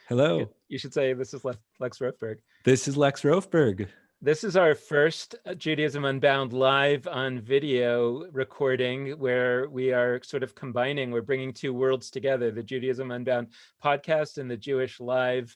Hello. You should say this is Lex Rothberg. This is Lex Rofberg. This is our first Judaism Unbound live on video recording where we are sort of combining, we're bringing two worlds together, the Judaism Unbound podcast and the Jewish Live,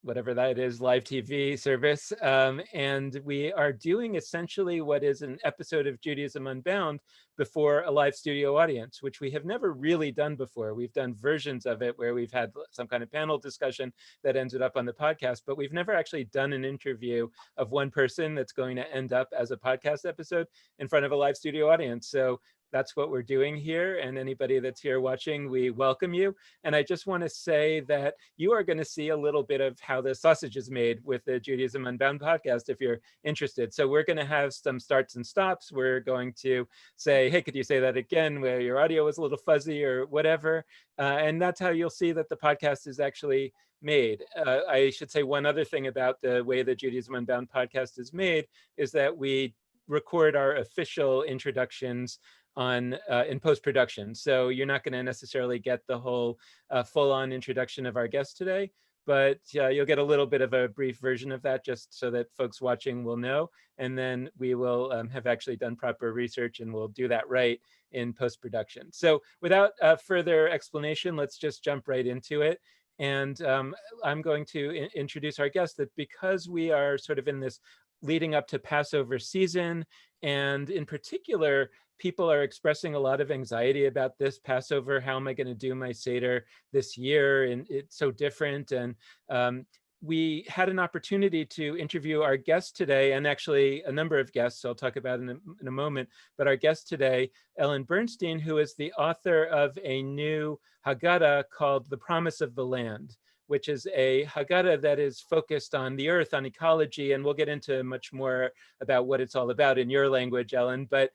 whatever that is, live TV service. And we are doing essentially what is an episode of Judaism Unbound before a live studio audience, which we have never really done before. We've done versions of it where we've had some kind of panel discussion that ended up on the podcast, but we've never actually done an interview of one person that's going to end up as a podcast episode in front of a live studio audience. So that's what we're doing here. And anybody that's here watching, we welcome you. And I just want to say that you are going to see a little bit of how the sausage is made with the Judaism Unbound podcast if you're interested. So we're going to have some starts and stops. We're going to say, hey, could you say that again, where your audio was a little fuzzy or whatever. And that's how you'll see that the podcast is actually made. I should say one other thing about the way the Judaism Unbound podcast is made is that we record our official introductions on in post-production. So you're not going to necessarily get the whole full-on introduction of our guest today, but you'll get a little bit of a brief version of that just so that folks watching will know. And then we will have actually done proper research and we'll do that right in post-production. So without further explanation, let's just jump right into it. And I'm going to introduce our guest, that because we are sort of in this leading up to Passover season, and in particular, people are expressing a lot of anxiety about this Passover. How am I going to do my Seder this year? And it's so different. And we had an opportunity to interview our guest today, and actually a number of guests I'll talk about in a moment. But our guest today, Ellen Bernstein, who is the author of a new Haggadah called The Promise of the Land, which is a Haggadah that is focused on the earth, on ecology, and we'll get into much more about what it's all about in your language, Ellen. But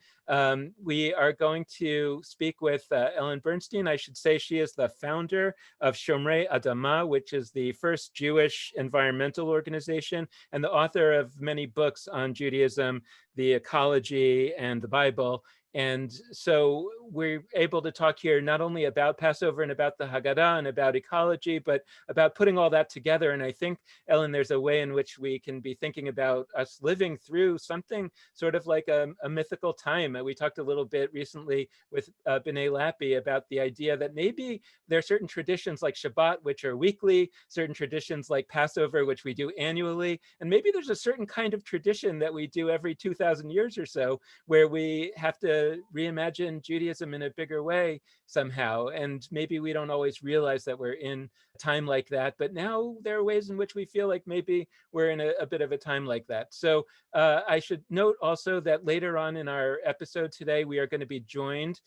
we are going to speak with Ellen Bernstein. I should say she is the founder of Shomrei Adama, which is the first Jewish environmental organization, and the author of many books on Judaism, the ecology, and the Bible. And so we're able to talk here not only about Passover and about the Haggadah and about ecology, but about putting all that together. And I think, Ellen, there's a way in which we can be thinking about us living through something sort of like a mythical time. We talked a little bit recently with B'nai Lappi about the idea that maybe there are certain traditions like Shabbat, which are weekly, certain traditions like Passover, which we do annually, and maybe there's a certain kind of tradition that we do every 2,000 years or so, where we have to reimagine Judaism in a bigger way somehow. And maybe we don't always realize that we're in a time like that, but now there are ways in which we feel like maybe we're in a bit of a time like that. So I should note also that later on in our episode today, we are going to be joined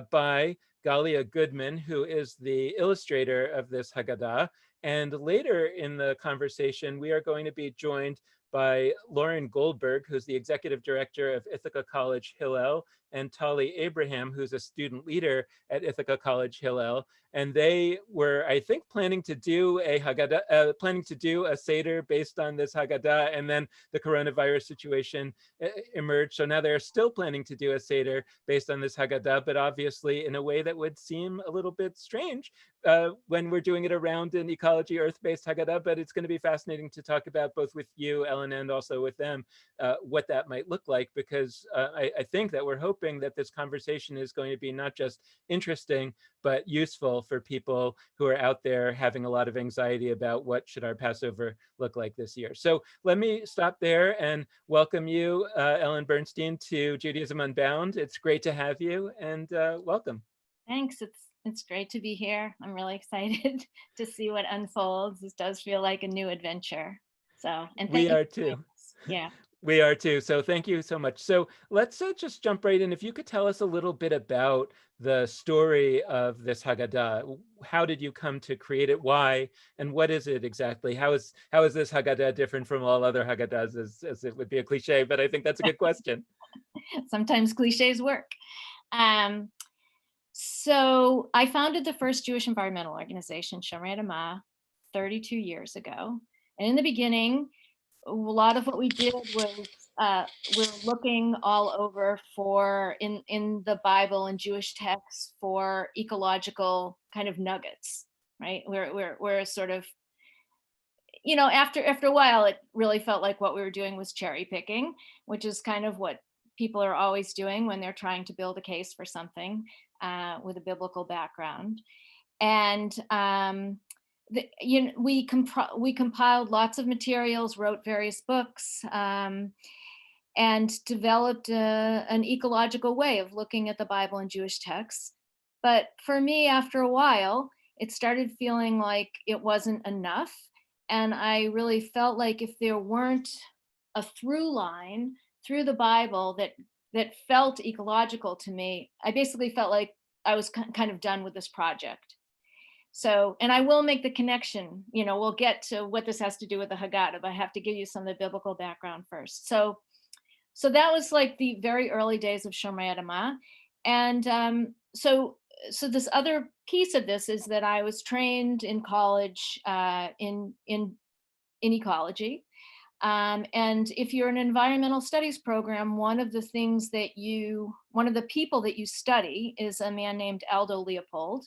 by Galia Goodman, who is the illustrator of this Haggadah. And later in the conversation, we are going to be joined by Lauren Goldberg, who's the executive director of Ithaca College Hillel, and Tali Abraham, who's a student leader at Ithaca College Hillel. And they were, I think, planning to do a Haggadah, planning to do a Seder based on this Haggadah, and then the coronavirus situation emerged. So now they're still planning to do a Seder based on this Haggadah, but obviously in a way that would seem a little bit strange when we're doing it around an ecology earth-based Haggadah. But it's going to be fascinating to talk about both with you, Ellen, and also with them, what that might look like, because I think that we're hoping that this conversation is going to be not just interesting, but useful for people who are out there having a lot of anxiety about what should our Passover look like this year. So let me stop there and welcome you, Ellen Bernstein, to Judaism Unbound. It's great to have you, and welcome. Thanks. It's great to be here. I'm really excited to see what unfolds. This does feel like a new adventure. So, and thank We you. are too. Yeah. We are too. So thank you so much. So let's just jump right in. If you could tell us a little bit about the story of this Haggadah. How did you come to create it? Why? And what is it exactly? How is this Haggadah different from all other Haggadahs, as it would be a cliche, but I think that's a good question. Sometimes cliches work. So I founded the first Jewish environmental organization, Shomrei Adama, 32 years ago. And in the beginning, a lot of what we did was we're looking all over for in the Bible and Jewish texts for ecological kind of nuggets, right? We're sort of you know, after a while, it really felt like what we were doing was cherry picking, which is kind of what people are always doing when they're trying to build a case for something with a biblical background. And you know, we compiled lots of materials, wrote various books, and developed an ecological way of looking at the Bible and Jewish texts. But for me, after a while, it started feeling like it wasn't enough. And I really felt like if there weren't a through line through the Bible that felt ecological to me, I basically felt like I was kind of done with this project. So, and I will make the connection, you know, we'll get to what this has to do with the Haggadah, but I have to give you some of the biblical background first. So that was like the very early days of Shomrei Adamah. And so this other piece of this is that I was trained in college in ecology. And if you're an environmental studies program, one of the people that you study is a man named Aldo Leopold.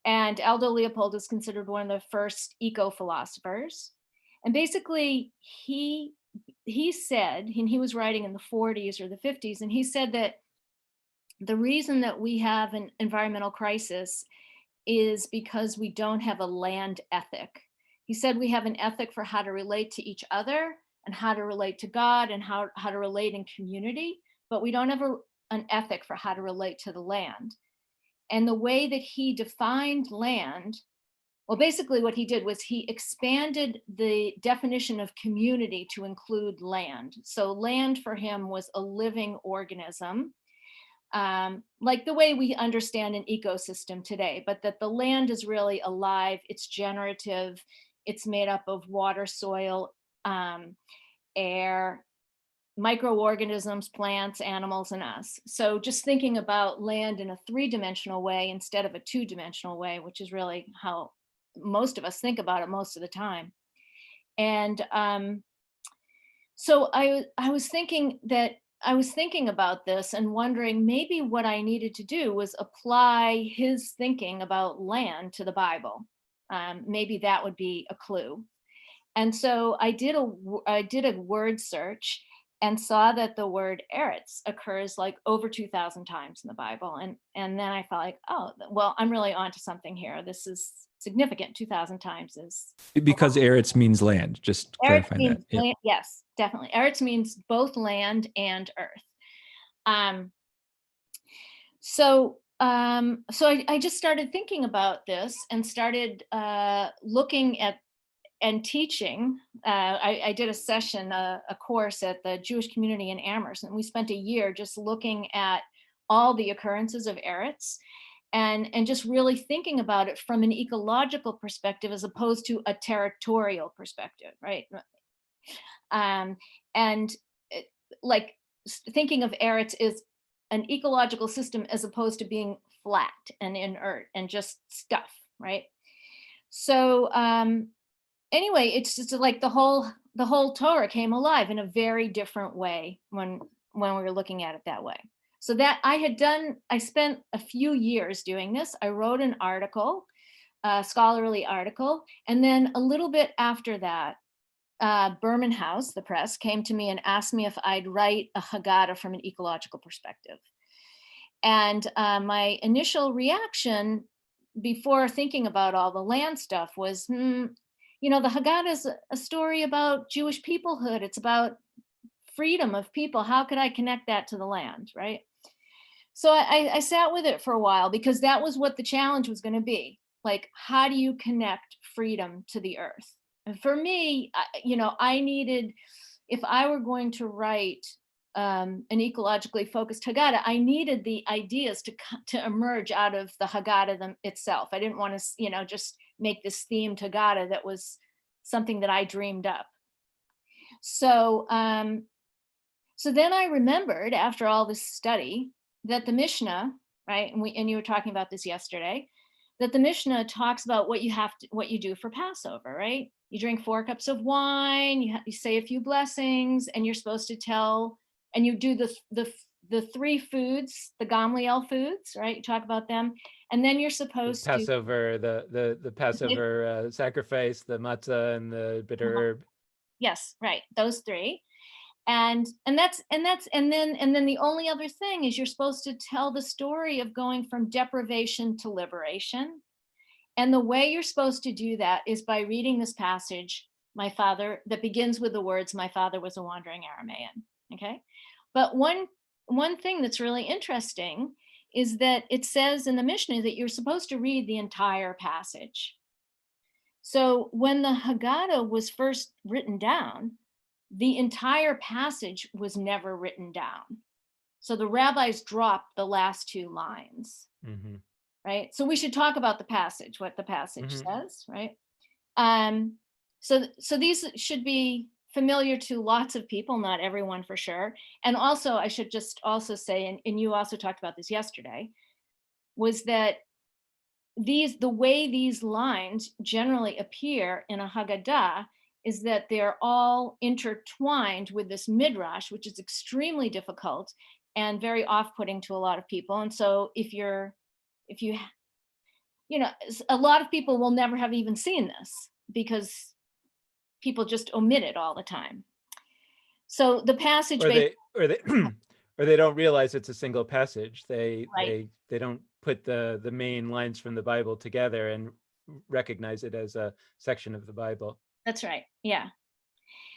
And Aldo Leopold is considered one of the first eco-philosophers. And basically, he said, and he was writing in the 40s or the 50s, and he said that the reason that we have an environmental crisis is because we don't have a land ethic. He said we have an ethic for how to relate to each other and how to relate to God and how to relate in community, but we don't have an ethic for how to relate to the land. And the way that he defined land, well, basically what he did was he expanded the definition of community to include land. So land for him was a living organism, like the way we understand an ecosystem today, but that the land is really alive, it's generative, it's made up of water, soil, air, microorganisms, plants, animals, and us. So just thinking about land in a three-dimensional way instead of a two-dimensional way, which is really how most of us think about it most of the time. And so I was thinking about this and wondering maybe what I needed to do was apply his thinking about land to the Bible. Maybe that would be a clue. And so I did a word search and saw that the word eretz occurs like over 2,000 times in the Bible. And then I felt like, oh, well, I'm really onto something here. This is significant. 2,000 times is because eretz means land. Just eretz clarifying means that. land, yes, definitely. Eretz means both land and earth. So I just started thinking about this and started looking at and teaching. I did a session, a course at the Jewish community in Amherst, and we spent a year just looking at all the occurrences of eretz and just really thinking about it from an ecological perspective as opposed to a territorial perspective, right? Like thinking of eretz is an ecological system as opposed to being flat and inert and just stuff, right? So anyway, it's just like the whole Torah came alive in a very different way when we were looking at it that way. So that I spent a few years doing this. I wrote an article, a scholarly article, and then a little bit after that, Berman House, the press, came to me and asked me if I'd write a Haggadah from an ecological perspective. And my initial reaction before thinking about all the land stuff was, you know, the Haggadah is a story about Jewish peoplehood. It's about freedom of people. How could I connect that to the land, right? So I sat with it for a while because that was what the challenge was going to be. Like, how do you connect freedom to the earth? And for me, you know, I needed, if I were going to write an ecologically focused Haggadah, I needed the ideas to emerge out of the Haggadah itself. I didn't want to, you know, just make this themed Haggadah that was something that I dreamed up. So, so then I remembered after all this study that the Mishnah, right, and you were talking about this yesterday, that the Mishnah talks about what you do for Passover, right? You drink 4 cups of wine, you say a few blessings, and you're supposed to tell, and you do the the 3 foods, the Gamliel foods, right? You talk about them, and then you're supposed to Passover, the Passover sacrifice, the matzah, and the bitter herb. Yes, right, those 3. And then the only other thing is you're supposed to tell the story of going from deprivation to liberation. And the way you're supposed to do that is by reading this passage, my father, that begins with the words, my father was a wandering Aramaean. Okay. But one thing that's really interesting is that it says in the Mishnah that you're supposed to read the entire passage. So when the Haggadah was first written down, the entire passage was never written down. So the rabbis dropped the last 2 lines, right? So we should talk about the passage, what the passage says, right? So these should be familiar to lots of people, not everyone for sure. And also, I should just also say, and you also talked about this yesterday, was that the way these lines generally appear in a Haggadah is that they're all intertwined with this midrash, which is extremely difficult and very off-putting to a lot of people. And so if you a lot of people will never have even seen this because people just omit it all the time. So the passage, or they don't realize it's a single passage. They don't put the main lines from the Bible together and recognize it as a section of the Bible. That's right. Yeah.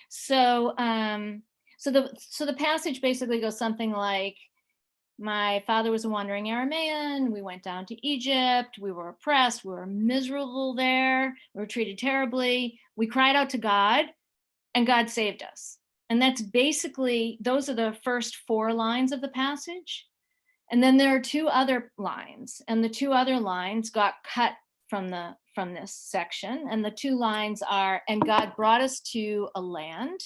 So the passage basically goes something like, my father was a wandering Aramaean. We went down to Egypt. We were oppressed. We were miserable there. We were treated terribly. We cried out to God, and God saved us. And that's basically, those are the first 4 lines of the passage. And then there are 2 other lines, and the 2 other lines got cut from this section. And the 2 lines are, and God brought us to a land,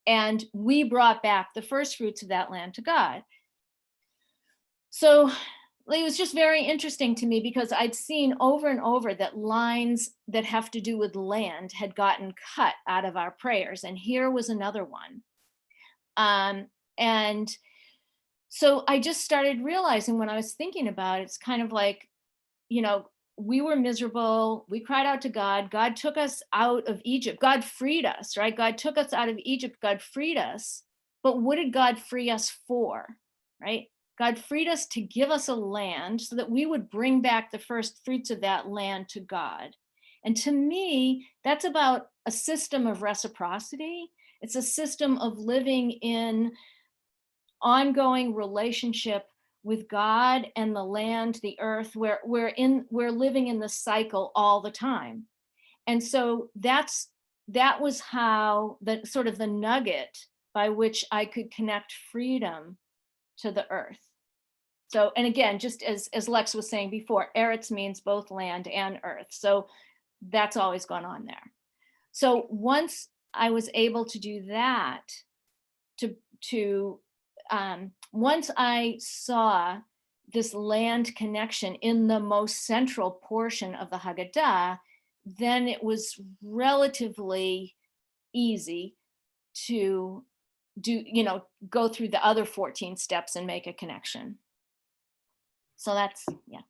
and we brought back the first fruits of that land to God. So it was just very interesting to me because I'd seen over and over that lines that have to do with land had gotten cut out of our prayers. And here was another one. And so I just started realizing when I was thinking about it, it's kind of like, we were miserable. We cried out to God. God took us out of Egypt. God freed us, right? God took us out of Egypt. God freed us. But what did God free us for, right? God freed us to give us a land so that we would bring back the first fruits of that land to God. And to me, that's about a system of reciprocity. It's a system of living in ongoing relationship with God and the land, the earth, where we're living in the cycle all the time. And so that was how the sort of the nugget by which I could connect freedom to the earth. So, and again, just as Lex was saying before, Eretz means both land and earth. So that's always gone on there. So once I was able to do that, once I saw this land connection in the most central portion of the Haggadah, then it was relatively easy to go through the other 14 steps and make a connection. So that's, yeah.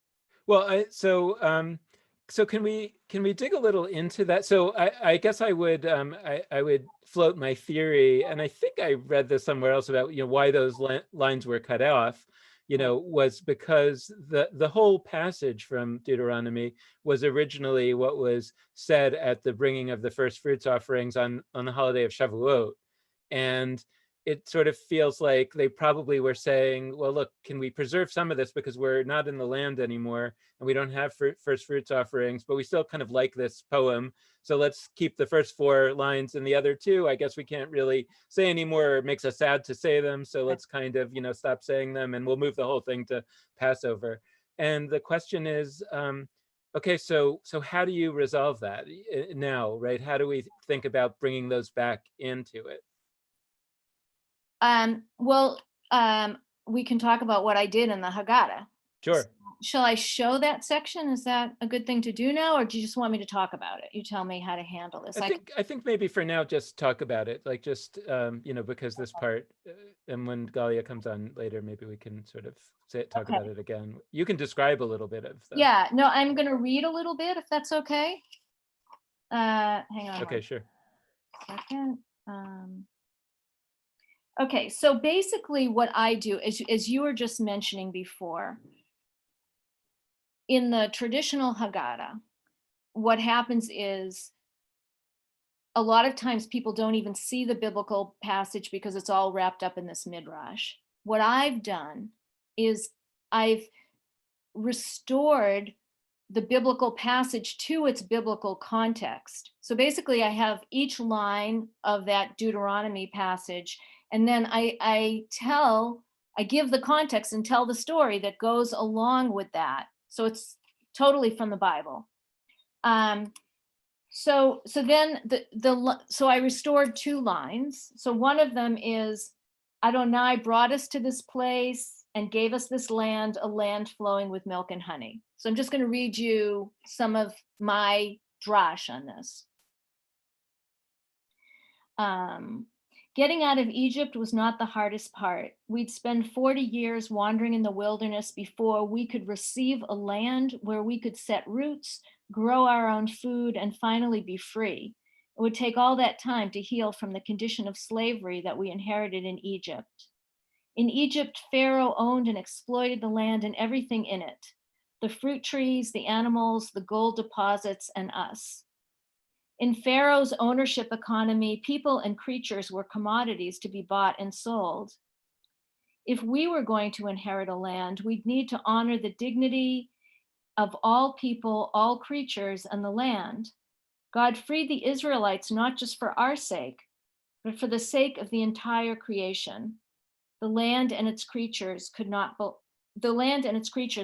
Well, so can we dig a little into that? So I guess I would float my theory, and I think I read this somewhere else about why those lines were cut off. Was because the whole passage from Deuteronomy was originally what was said at the bringing of the first fruits offerings on the holiday of Shavuot, and it sort of feels like they probably were saying, well, look, can we preserve some of this because we're not in the land anymore and we don't have first fruits offerings, but we still kind of like this poem. So let's keep the first 4 lines, and the other 2, I guess we can't really say anymore. It makes us sad to say them. So let's kind of, stop saying them, and we'll move the whole thing to Passover. And the question is, okay, so how do you resolve that now, right? How do we think about bringing those back into it? We can talk about what I did in the Haggadah. Sure. shall I show that section? Is that a good thing to do now, or do you just want me to talk about it? You tell me how to handle this. I think maybe for now, just talk about it, like just, because this part, and when Galia comes on later, maybe we can sort of talk about it again. You can describe a little bit of the... Yeah, no, I'm going to read a little bit if that's okay. Hang on. Okay, sure. Second. Okay, so basically what I do is, as you were just mentioning before, in the traditional Haggadah, what happens is a lot of times people don't even see the biblical passage because it's all wrapped up in this midrash. What I've done is I've restored the biblical passage to its biblical context. So basically I have each line of that Deuteronomy passage, and then I give the context and tell the story that goes along with that. So it's totally from the Bible. So then so I restored 2 lines. So one of them is, Adonai brought us to this place and gave us this land, a land flowing with milk and honey. So I'm just going to read you some of my drash on this. Getting out of Egypt was not the hardest part. We'd spend 40 years wandering in the wilderness before we could receive a land where we could set roots, grow our own food, and finally be free. It would take all that time to heal from the condition of slavery that we inherited in Egypt. In Egypt, Pharaoh owned and exploited the land and everything in it: the fruit trees, the animals, the gold deposits, and us. In Pharaoh's ownership economy, people and creatures were commodities to be bought and sold. If we were going to inherit a land, we'd need to honor the dignity of all people, all creatures, and the land. God freed the Israelites not just for our sake, but for the sake of the entire creation. The land and its creatures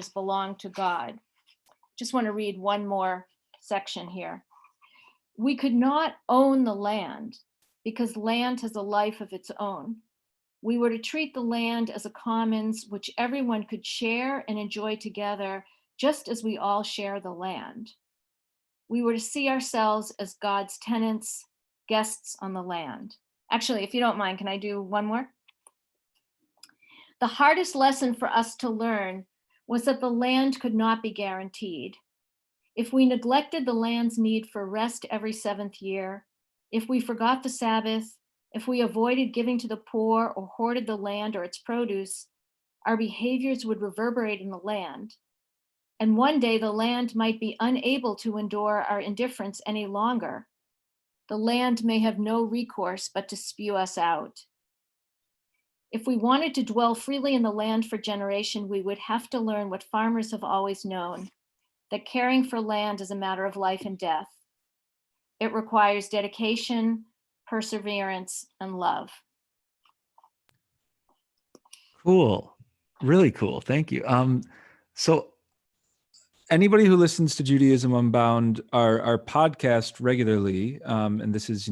belong to God. Just want to read one more section here. We could not own the land because land has a life of its own. We were to treat the land as a commons which everyone could share and enjoy together, just as we all share the land. We were to see ourselves as God's tenants, guests on the land. Actually, if you don't mind, can I do one more? The hardest lesson for us to learn was that the land could not be guaranteed. If we neglected the land's need for rest every 7th year, if we forgot the Sabbath, if we avoided giving to the poor or hoarded the land or its produce, our behaviors would reverberate in the land. And one day the land might be unable to endure our indifference any longer. The land may have no recourse but to spew us out. If we wanted to dwell freely in the land for generation, we would have to learn what farmers have always known, that caring for land is a matter of life and death. It requires dedication, perseverance, and love. Cool. Really cool. Thank you. So anybody who listens to Judaism Unbound, our podcast regularly, and this is,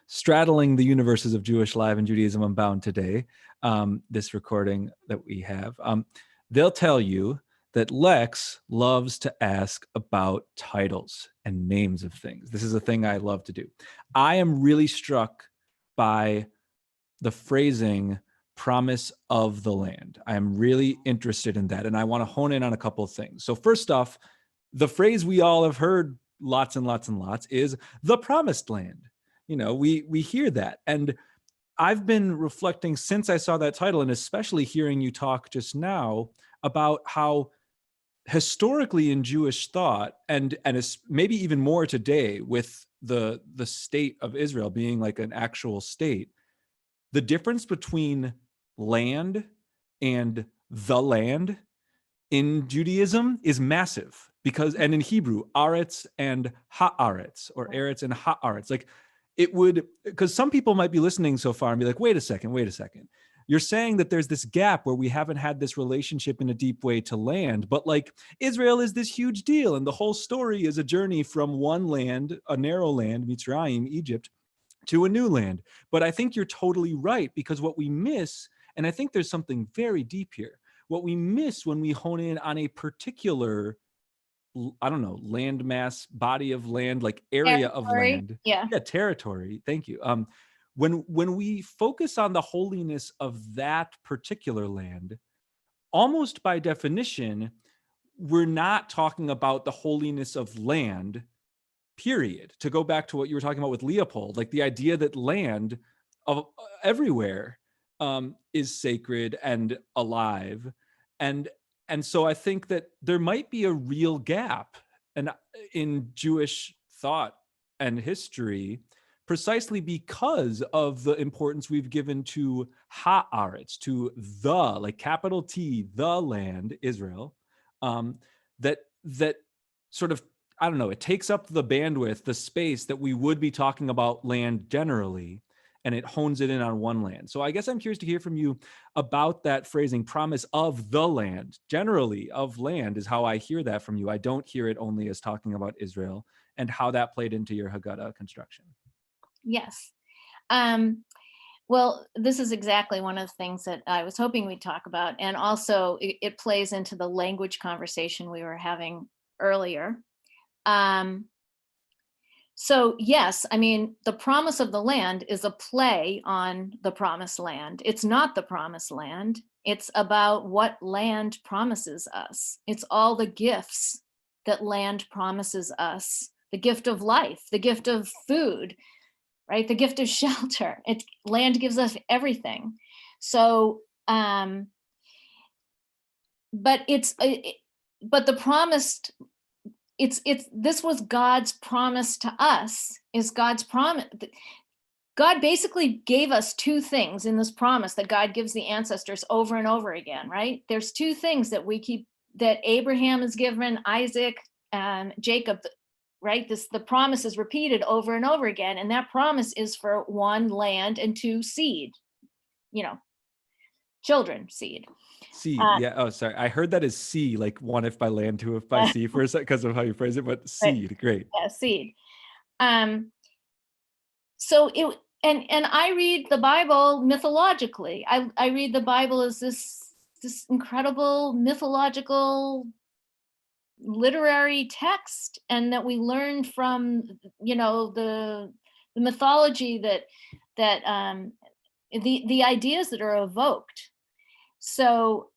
straddling the universes of jewishLIVE and Judaism Unbound today, this recording that we have, they'll tell you that Lex loves to ask about titles and names of things. This is a thing I love to do. I am really struck by the phrasing promise of the land. I am really interested in that. And I want to hone in on a couple of things. So first off, the phrase we all have heard lots and lots and lots is the promised land. We hear that. And I've been reflecting since I saw that title, and especially hearing you talk just now about how historically in Jewish thought, and maybe even more today with the state of Israel being like an actual state, the difference between land and the land in Judaism is massive, and in Hebrew, aretz and haaretz, or eretz and haaretz, like it would, because some people might be listening so far and be like, wait a second. You're saying that there's this gap where we haven't had this relationship in a deep way to land, but like Israel is this huge deal. And the whole story is a journey from one land, a narrow land, Mitzrayim, Egypt, to a new land. But I think you're totally right, because what we miss, and I think there's something very deep here, what we miss when we hone in on a particular, I don't know, landmass, body of land, like area of Territory. land. Yeah. Yeah, territory. Thank you. When we focus on the holiness of that particular land, almost by definition, we're not talking about the holiness of land, period. To go back to what you were talking about with Leopold, like the idea that land of everywhere is sacred and alive. And so I think that there might be a real gap in Jewish thought and history, precisely because of the importance we've given to haaretz, to the, like capital T, the land, Israel, that sort of, I don't know, it takes up the bandwidth, the space that we would be talking about land generally, and it hones it in on one land. So I guess I'm curious to hear from you about that phrasing, promise of the land. Generally, of land is how I hear that from you. I don't hear it only as talking about Israel, and how that played into your Haggadah construction. Yes. Well, this is exactly one of the things that I was hoping we'd talk about. And also it plays into the language conversation we were having earlier. So yes, I mean, the promise of the land is a play on the promised land. It's not the promised land. It's about what land promises us. It's all the gifts that land promises us. The gift of life, the gift of food, right? The gift of shelter. Land gives us everything. So, but the promised, this was God's promise to us, is God's promise. God basically gave us two things in this promise that God gives the ancestors over and over again, right? There's two things that that Abraham is given, Isaac, and Jacob, right? The promise is repeated over and over again. And that promise is for one, land, and two, seed, children, seed. Seed, yeah. Oh, sorry. I heard that as sea, like one if by land, two if by sea for a second, because of how you phrase it, but seed, great. Yeah, seed. So and I read the Bible mythologically. I read the Bible as this incredible mythological literary text, and that we learn from the mythology that the ideas that are evoked. So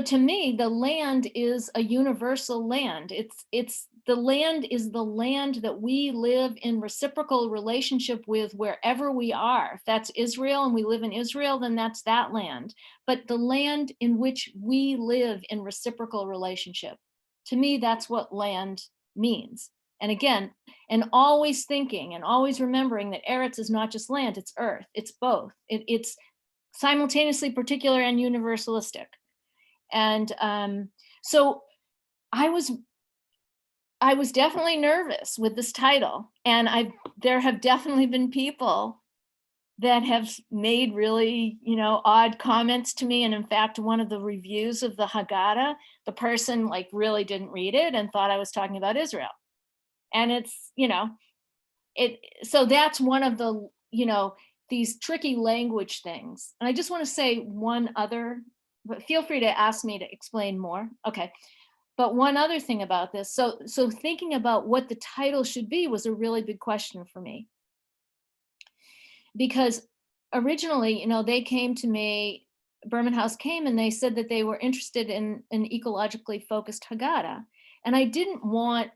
to me, the land is a universal land. It's the land is the land that we live in reciprocal relationship with wherever we are. If that's Israel and we live in Israel, then that's that land. But the land in which we live in reciprocal relationship, to me, that's what land means. And again, and always thinking and always remembering that Eretz is not just land, it's earth, it's both. It's simultaneously particular and universalistic. And so I was definitely nervous with this title, and there have definitely been people that have made really odd comments to me. And in fact, one of the reviews of the Haggadah, the person really didn't read it and thought I was talking about Israel. And it's so that's one of the these tricky language things. And I just want to say one other, but feel free to ask me to explain more. Okay. But one other thing about this, so thinking about what the title should be was a really big question for me. Because originally, they came to me, Berman House came, and they said that they were interested in an ecologically focused Haggadah. And I didn't want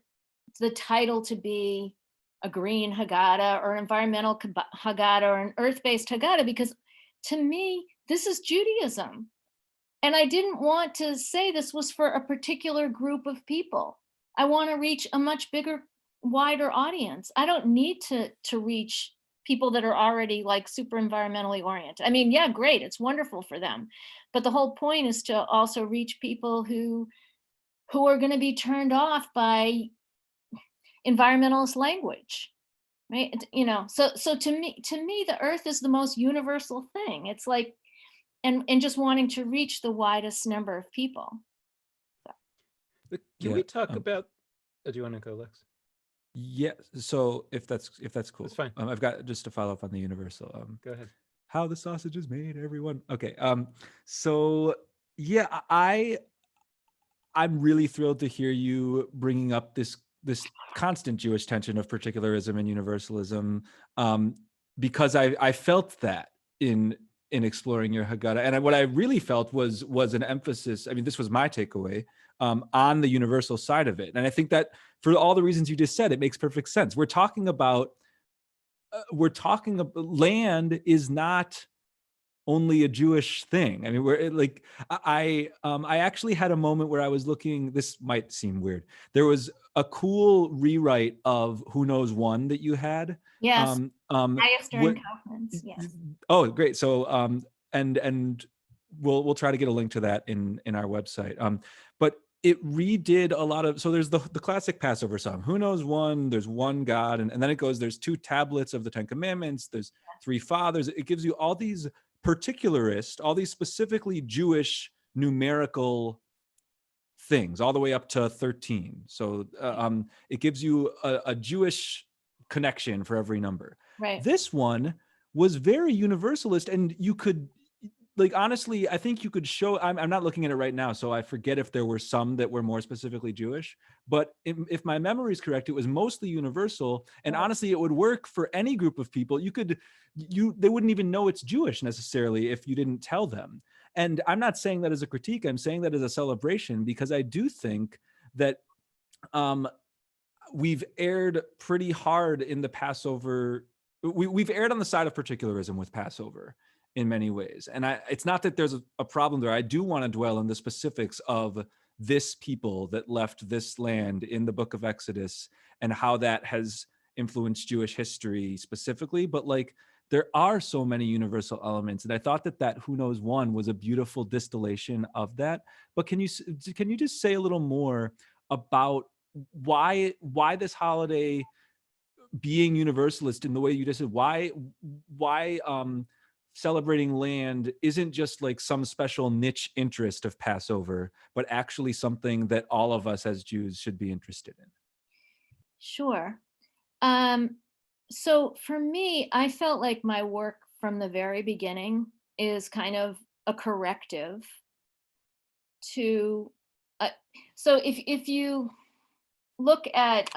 the title to be a green Haggadah or an environmental Haggadah or an earth-based Haggadah, because to me, this is Judaism. And I didn't want to say this was for a particular group of people. I want to reach a much bigger, wider audience. I don't need to reach people that are already super environmentally oriented. I mean, yeah, great, it's wonderful for them. But the whole point is to also reach people who are going to be turned off by environmentalist language, right? So to me, the earth is the most universal thing. It's and just wanting to reach the widest number of people. Can we talk about? Do you want to go, Lex? Yeah. So if that's cool, it's fine. I've got just to follow up on the universal. Go ahead. How the sausage is made, everyone. Okay. So Yeah, I'm really thrilled to hear you bringing up this constant Jewish tension of particularism and universalism, um, because I felt that in exploring your Haggadah, and what I really felt was an emphasis. I mean, this was my takeaway, on the universal side of it, and I think that for all the reasons you just said, it makes perfect sense. We're talking about land is not only a Jewish thing. I mean, I actually had a moment where I was looking. This might seem weird. There was a cool rewrite of Who Knows One that you had. Yes, Hyester and What? Kaufman's. Yes. Oh, great. So and we'll try to get a link to that in our website. But it redid a lot of, so there's the classic Passover song, Who Knows One, there's one God, and then it goes, there's two tablets of the Ten Commandments, there's three fathers. It gives you all these all these specifically Jewish numerical things, all the way up to 13. So it gives you a Jewish connection for every number. Right. This one was very universalist, and you could, like, honestly, I think you could show, I'm not looking at it right now, so I forget if there were some that were more specifically Jewish, but if my memory is correct, it was mostly universal. And honestly, it would work for any group of people. They wouldn't even know it's Jewish necessarily if you didn't tell them. And I'm not saying that as a critique, I'm saying that as a celebration, because I do think that we've erred pretty hard in the Passover. We've erred on the side of particularism with Passover in many ways. And it's not that there's a problem there. I do want to dwell on the specifics of this people that left this land in the book of Exodus and how that has influenced Jewish history specifically. But like, there are so many universal elements. And I thought that Who Knows One was a beautiful distillation of that. But can you just say a little more about why this holiday being universalist in the way you just said, why celebrating land isn't just like some special niche interest of Passover, but actually something that all of us as Jews should be interested in? Sure. So for me, I felt like my work from the very beginning is kind of a corrective to, so if you look at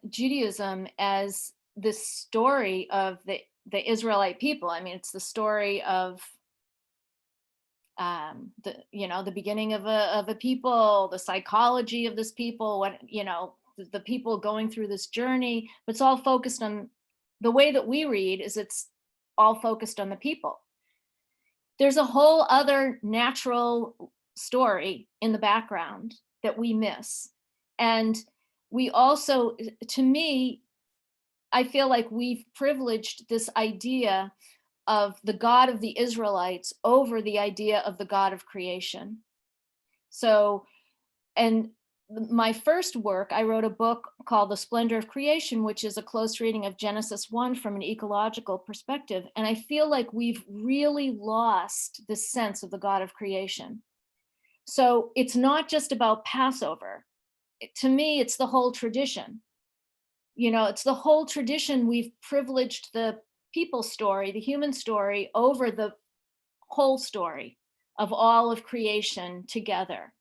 Judaism as the story of the Israelite people, I mean, it's the story of the beginning of a people, the psychology of this people, what the people going through this journey, but it's all focused on the way that we read is it's all focused on the people. There's a whole other natural story in the background that we miss. And we also, to me, I feel like we've privileged this idea of the God of the Israelites over the idea of the God of creation. So, and my first work, I wrote a book called The Splendor of Creation, which is a close reading of Genesis 1 from an ecological perspective. And I feel like we've really lost the sense of the God of creation. So it's not just about Passover. To me, it's the whole tradition. It's the whole tradition. We've privileged the people story, the human story, over the whole story of all of creation together.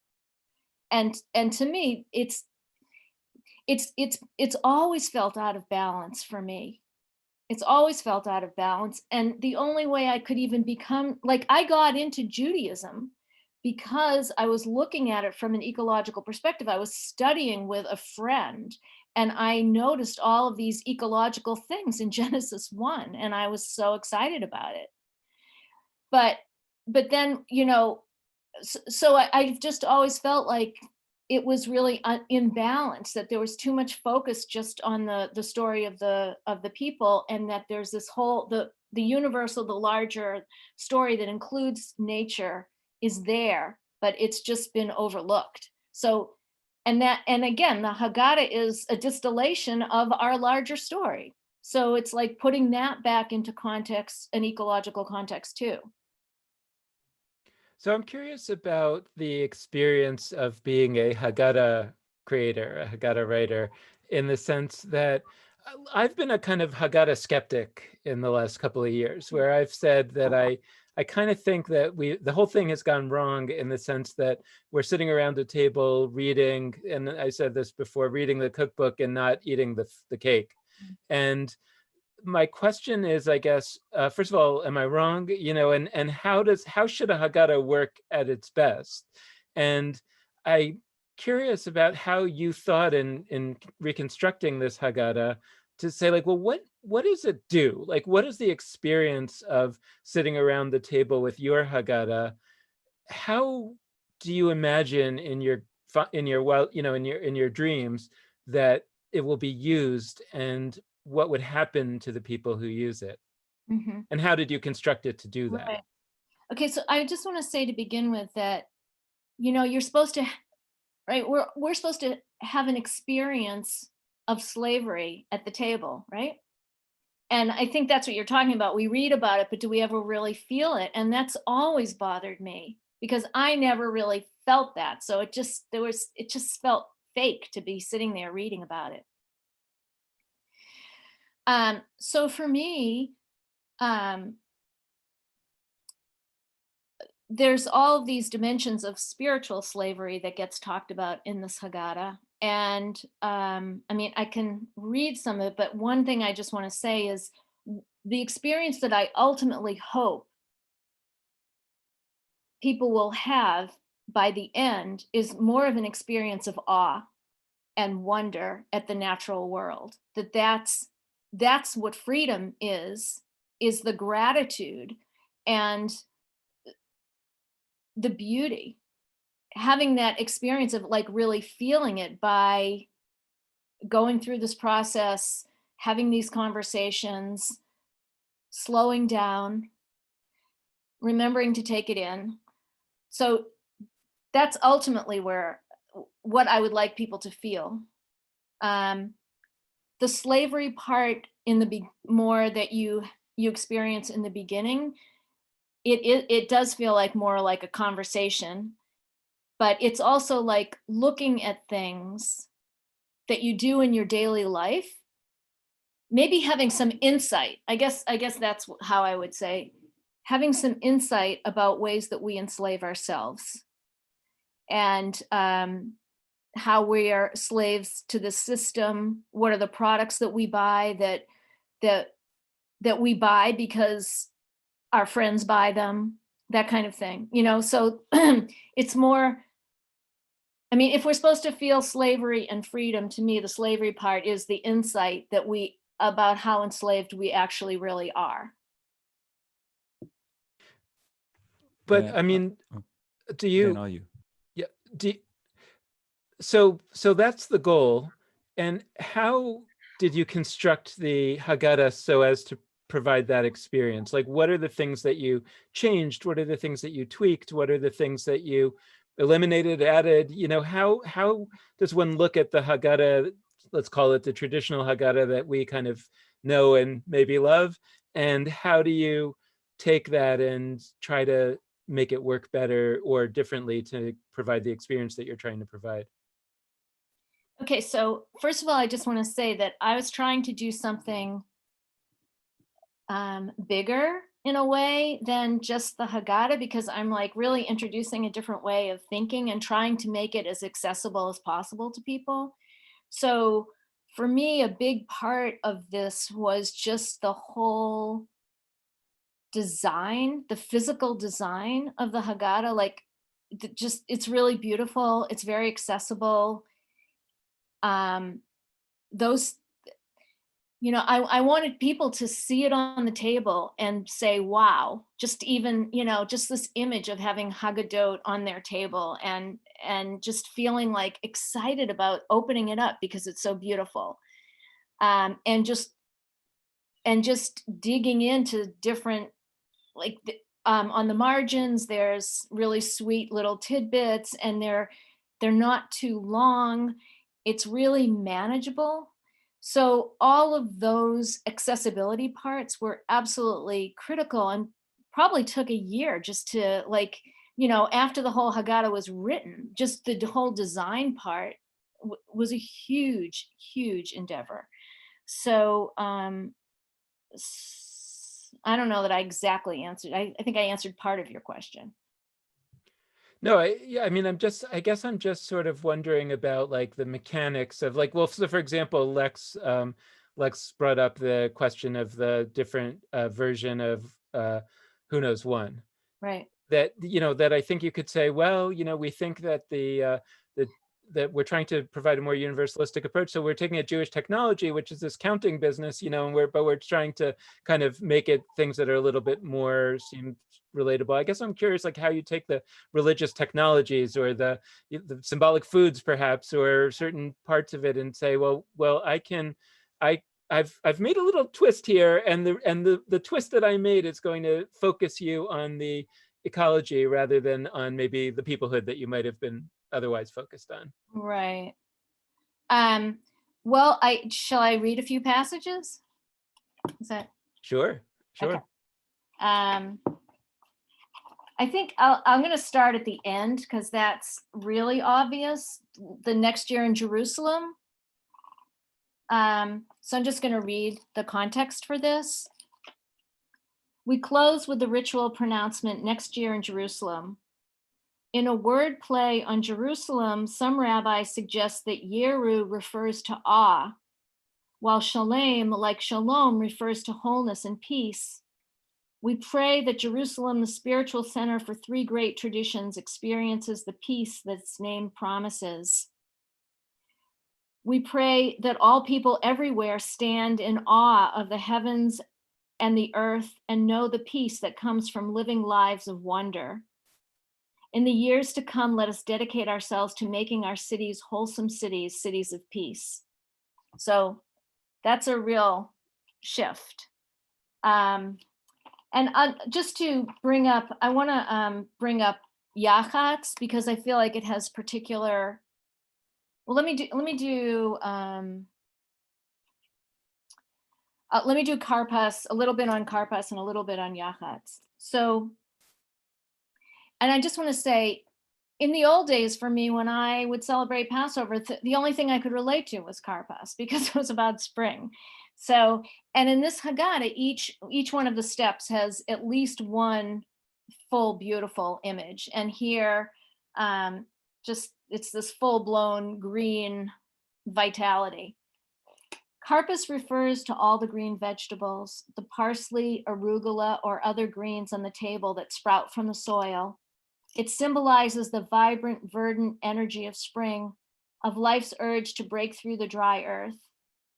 And to me, it's always felt out of balance for me. It's always felt out of balance. And the only way I could even become, like, I got into Judaism because I was looking at it from an ecological perspective. I was studying with a friend, and I noticed all of these ecological things in Genesis 1, and I was so excited about it. But then, so I just always felt like it was really imbalanced, that there was too much focus just on the story of the people, and that there's this whole, the universal, the larger story that includes nature is there, but it's just been overlooked. So, and again, the Haggadah is a distillation of our larger story. So it's like putting that back into context, an ecological context too. So I'm curious about the experience of being a Haggadah creator, a Haggadah writer, in the sense that I've been a kind of Haggadah skeptic in the last couple of years, where I've said that I kind of think that the whole thing has gone wrong in the sense that we're sitting around a table reading, and I said this before, reading the cookbook and not eating the cake. And my question is, I guess, first of all, am I wrong? And how should a Haggadah work at its best? And I'm curious about how you thought in reconstructing this Haggadah to say, like, well, what does it do? Like, what is the experience of sitting around the table with your Haggadah? How do you imagine in your in your dreams that it will be used, and what would happen to the people who use it? Mhm. And how did you construct it to do that? Right. Okay, so I just want to say to begin with that, you're supposed to, right? We're supposed to have an experience of slavery at the table, right? And I think that's what you're talking about. We read about it, but do we ever really feel it? And that's always bothered me because I never really felt that. So it just felt fake to be sitting there reading about it. So for me, um, there's all of these dimensions of spiritual slavery that gets talked about in this Haggadah. And I mean, I can read some of it, but one thing I just want to say is the experience that I ultimately hope people will have by the end is more of an experience of awe and wonder at the natural world. That's what freedom is the gratitude and the beauty, having that experience of like really feeling it by going through this process, having these conversations, slowing down, remembering to take it in. So that's ultimately what I would like people to feel. The slavery part in more that you experience in the beginning, it does feel like more like a conversation, but it's also like looking at things that you do in your daily life, maybe having some insight. I guess that's how I would say, having some insight about ways that we enslave ourselves, and how we are slaves to the system. What are the products that we buy that we buy because our friends buy them, that kind of thing, so it's more, I mean, if we're supposed to feel slavery and freedom, to me the slavery part is the insight about how enslaved we actually really are. But Yeah. I mean, do you Dan, all you. yeah do so that's the goal. And how did you construct the Haggadah so as to provide that experience? Like, what are the things that you changed? What are the things that you tweaked? What are the things that you eliminated, added? How does one look at the Haggadah, let's call it the traditional Haggadah that we kind of know and maybe love, and how do you take that and try to make it work better or differently to provide the experience that you're trying to provide? Okay, so first of all, I just want to say that I was trying to do something bigger in a way than just the Haggadah, because I'm like really introducing a different way of thinking and trying to make it as accessible as possible to people. So for me, a big part of this was just the whole design, the physical design of the Haggadah. Like, it's really beautiful. It's very accessible. Those, I wanted people to see it on the table and say, wow, just even, just this image of having Haggadot on their table, and just feeling like excited about opening it up because it's so beautiful. And just digging into different, like, on the margins, there's really sweet little tidbits, and they're not too long. It's really manageable. So all of those accessibility parts were absolutely critical, and probably took a year just to, like, after the whole Haggadah was written, just the whole design part was a huge, huge endeavor. So I don't know that I exactly answered. I think I answered part of your question. No, yeah, I mean, I guess I'm just sort of wondering about like the mechanics of like, well, so for example, Lex brought up the question of the different version of Who Knows One. Right. That, you know, that I think you could say, well, you know, we think that the that we're trying to provide a more universalistic approach. So we're taking a Jewish technology, which is this counting business, you know, and we're trying to kind of make it things that are a little bit more seem relatable. I guess I'm curious, like how you take the religious technologies or the symbolic foods, perhaps, or certain parts of it, and say, well, I've made a little twist here, and the twist that I made is going to focus you on the ecology rather than on maybe the peoplehood that you might have been otherwise focused on. Right. Well, shall I read a few passages? Is that Sure. okay? I think I'm going to start at the end because that's really obvious. The next year in Jerusalem. So I'm just going to read the context for this. We close with the ritual pronouncement next year in Jerusalem. In a word play on Jerusalem, some rabbis suggest that Yeru refers to awe, while Shalem, like Shalom, refers to wholeness and peace. We pray that Jerusalem, the spiritual center for three great traditions, experiences the peace that its name promises. We pray that all people everywhere stand in awe of the heavens and the earth and know the peace that comes from living lives of wonder. In the years to come, let us dedicate ourselves to making our cities wholesome cities, cities of peace. So that's a real shift. And just to bring up, I want to bring up Yachatz because I feel like it has particular. Well, let me do Karpas, a little bit on Karpas and a little bit on Yachatz. So, and I just want to say, in the old days for me, when I would celebrate Passover, the only thing I could relate to was Karpas because it was about spring. So, and in this Haggadah, each one of the steps has at least one full, beautiful image. And here, it's this full-blown green vitality. Karpas refers to all the green vegetables, the parsley, arugula, or other greens on the table that sprout from the soil. It symbolizes the vibrant, verdant energy of spring, of life's urge to break through the dry earth.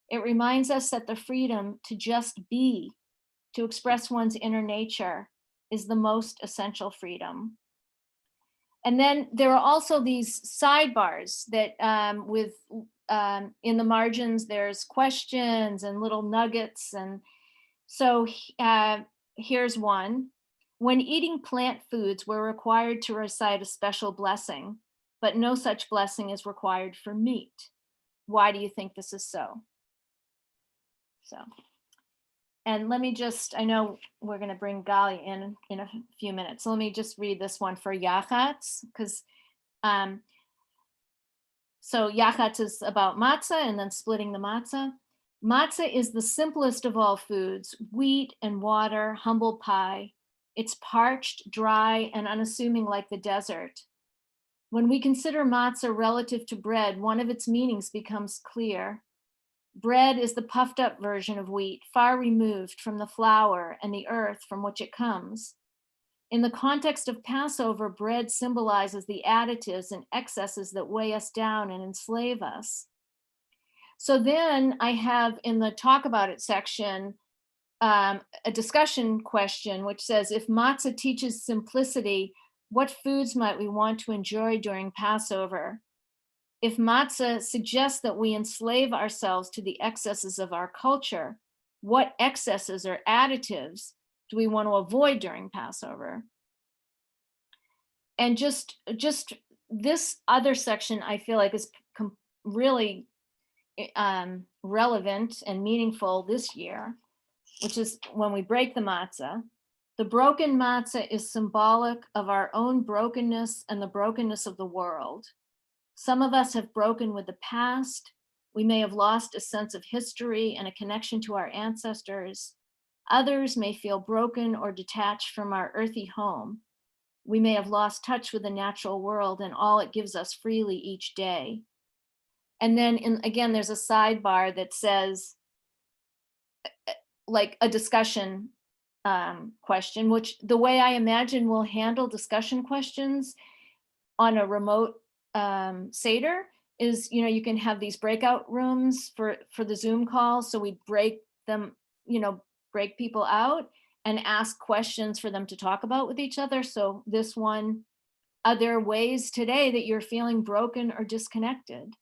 It reminds us that the freedom to just be, to express one's inner nature, is the most essential freedom. And then there are also these sidebars that in the margins, there's questions and little nuggets. And so here's one. When eating plant foods, we're required to recite a special blessing, but no such blessing is required for meat. Why do you think this is so? And let me just, I know we're going to bring Gali in a few minutes. So let me just read this one for Yachatz, because so Yachatz is about matzah and then splitting the matzah. Matzah is the simplest of all foods, wheat and water, humble pie. It's parched, dry, and unassuming like the desert. When we consider matzah relative to bread, one of its meanings becomes clear. Bread is the puffed up version of wheat, far removed from the flour and the earth from which it comes. In the context of Passover, bread symbolizes the additives and excesses that weigh us down and enslave us. So then I have in the talk about it section, a discussion question, which says, if matzah teaches simplicity, what foods might we want to enjoy during Passover? If matzah suggests that we enslave ourselves to the excesses of our culture, what excesses or additives do we want to avoid during Passover? And just this other section, I feel like is really relevant and meaningful this year, which is when we break the matzah. The broken matzah is symbolic of our own brokenness and the brokenness of the world. Some of us have broken with the past, We may have lost a sense of history and a connection to our ancestors. Others may feel broken or detached from our earthy home. We may have lost touch with the natural world and all it gives us freely each day. And then again, there's a sidebar that says, like a discussion question, which the way I imagine we'll handle discussion questions on a remote Seder is, you can have these breakout rooms for the Zoom call. So we break them, break people out and ask questions for them to talk about with each other. So this one, are there ways today that you're feeling broken or disconnected?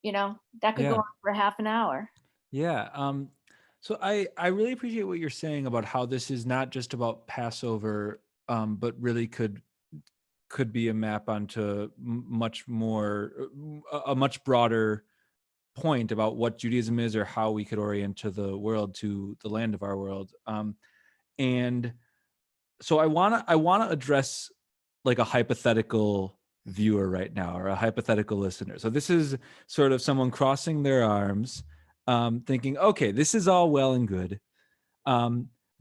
That could go on for half an hour. Yeah. So I really appreciate what you're saying about how this is not just about Passover, but really could be a map onto much more, a much broader point about what Judaism is, or how we could orient to the world, to the land of our world. And so I wanna address like a hypothetical viewer right now, or a hypothetical listener. So this is sort of someone crossing their arms, thinking, okay, this is all well and good.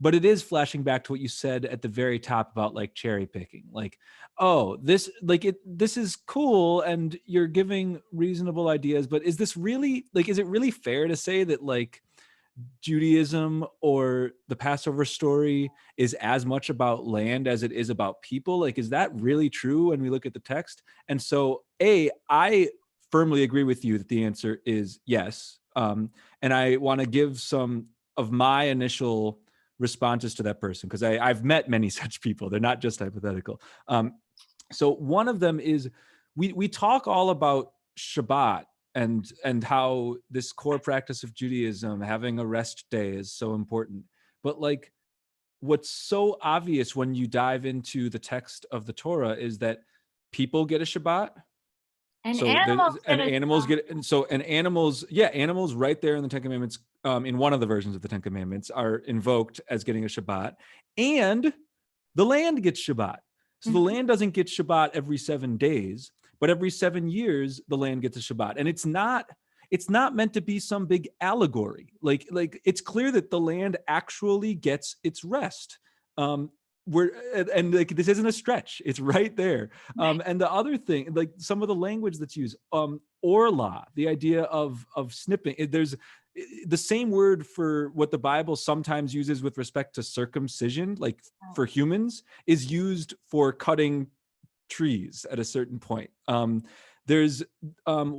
But it is flashing back to what you said at the very top about like cherry picking, like, oh, this is cool and you're giving reasonable ideas, but is this really, like, is it really fair to say that like Judaism or the Passover story is as much about land as it is about people? Like, is that really true when we look at the text? And so, I firmly agree with you that the answer is yes. And I want to give some of my initial responses to that person, because I've met many such people. They're not just hypothetical. So one of them is, we talk all about Shabbat and how this core practice of Judaism, having a rest day, is so important. But like, what's so obvious when you dive into the text of the Torah is that people get a Shabbat. And So animals animals right there in the Ten Commandments, in one of the versions of the Ten Commandments, are invoked as getting a Shabbat, and the land gets Shabbat. So the land doesn't get Shabbat every 7 days, but every 7 years the land gets a Shabbat. And it's not meant to be some big allegory. Like it's clear that the land actually gets its rest. Like, this isn't a stretch. It's right there. And the other thing, like some of the language that's used, orla, the idea of snipping, there's the same word for what the Bible sometimes uses with respect to circumcision, like for humans, is used for cutting trees at a certain point. There's all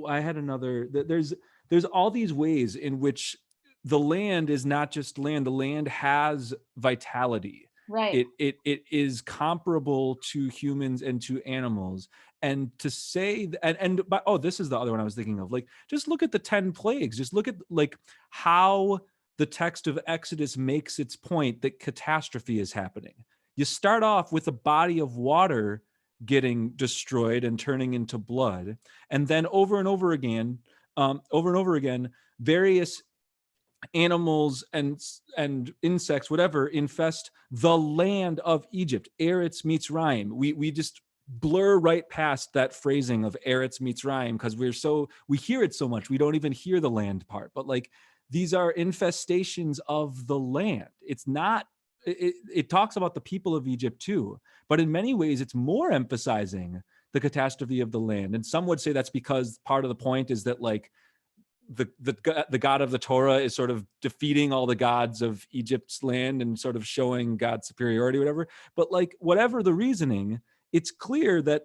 these ways in which the land is not just land. The land has vitality. Right. It is comparable to humans and to animals. And to say this is the other one I was thinking of. Like, just look at the 10 plagues. Just look at like how the text of Exodus makes its point that catastrophe is happening. You start off with a body of water getting destroyed and turning into blood, and then over and over again, various animals and insects, whatever, infest the land of Egypt. Eretz Mitzrayim. We just blur right past that phrasing of Eretz Mitzrayim because we hear it so much. We don't even hear the land part. But like, these are infestations of the land. It's not. It talks about the people of Egypt too, but in many ways it's more emphasizing the catastrophe of the land. And some would say that's because part of the point is that like the God of the Torah is sort of defeating all the gods of Egypt's land and sort of showing God's superiority, whatever. But like, whatever the reasoning, it's clear that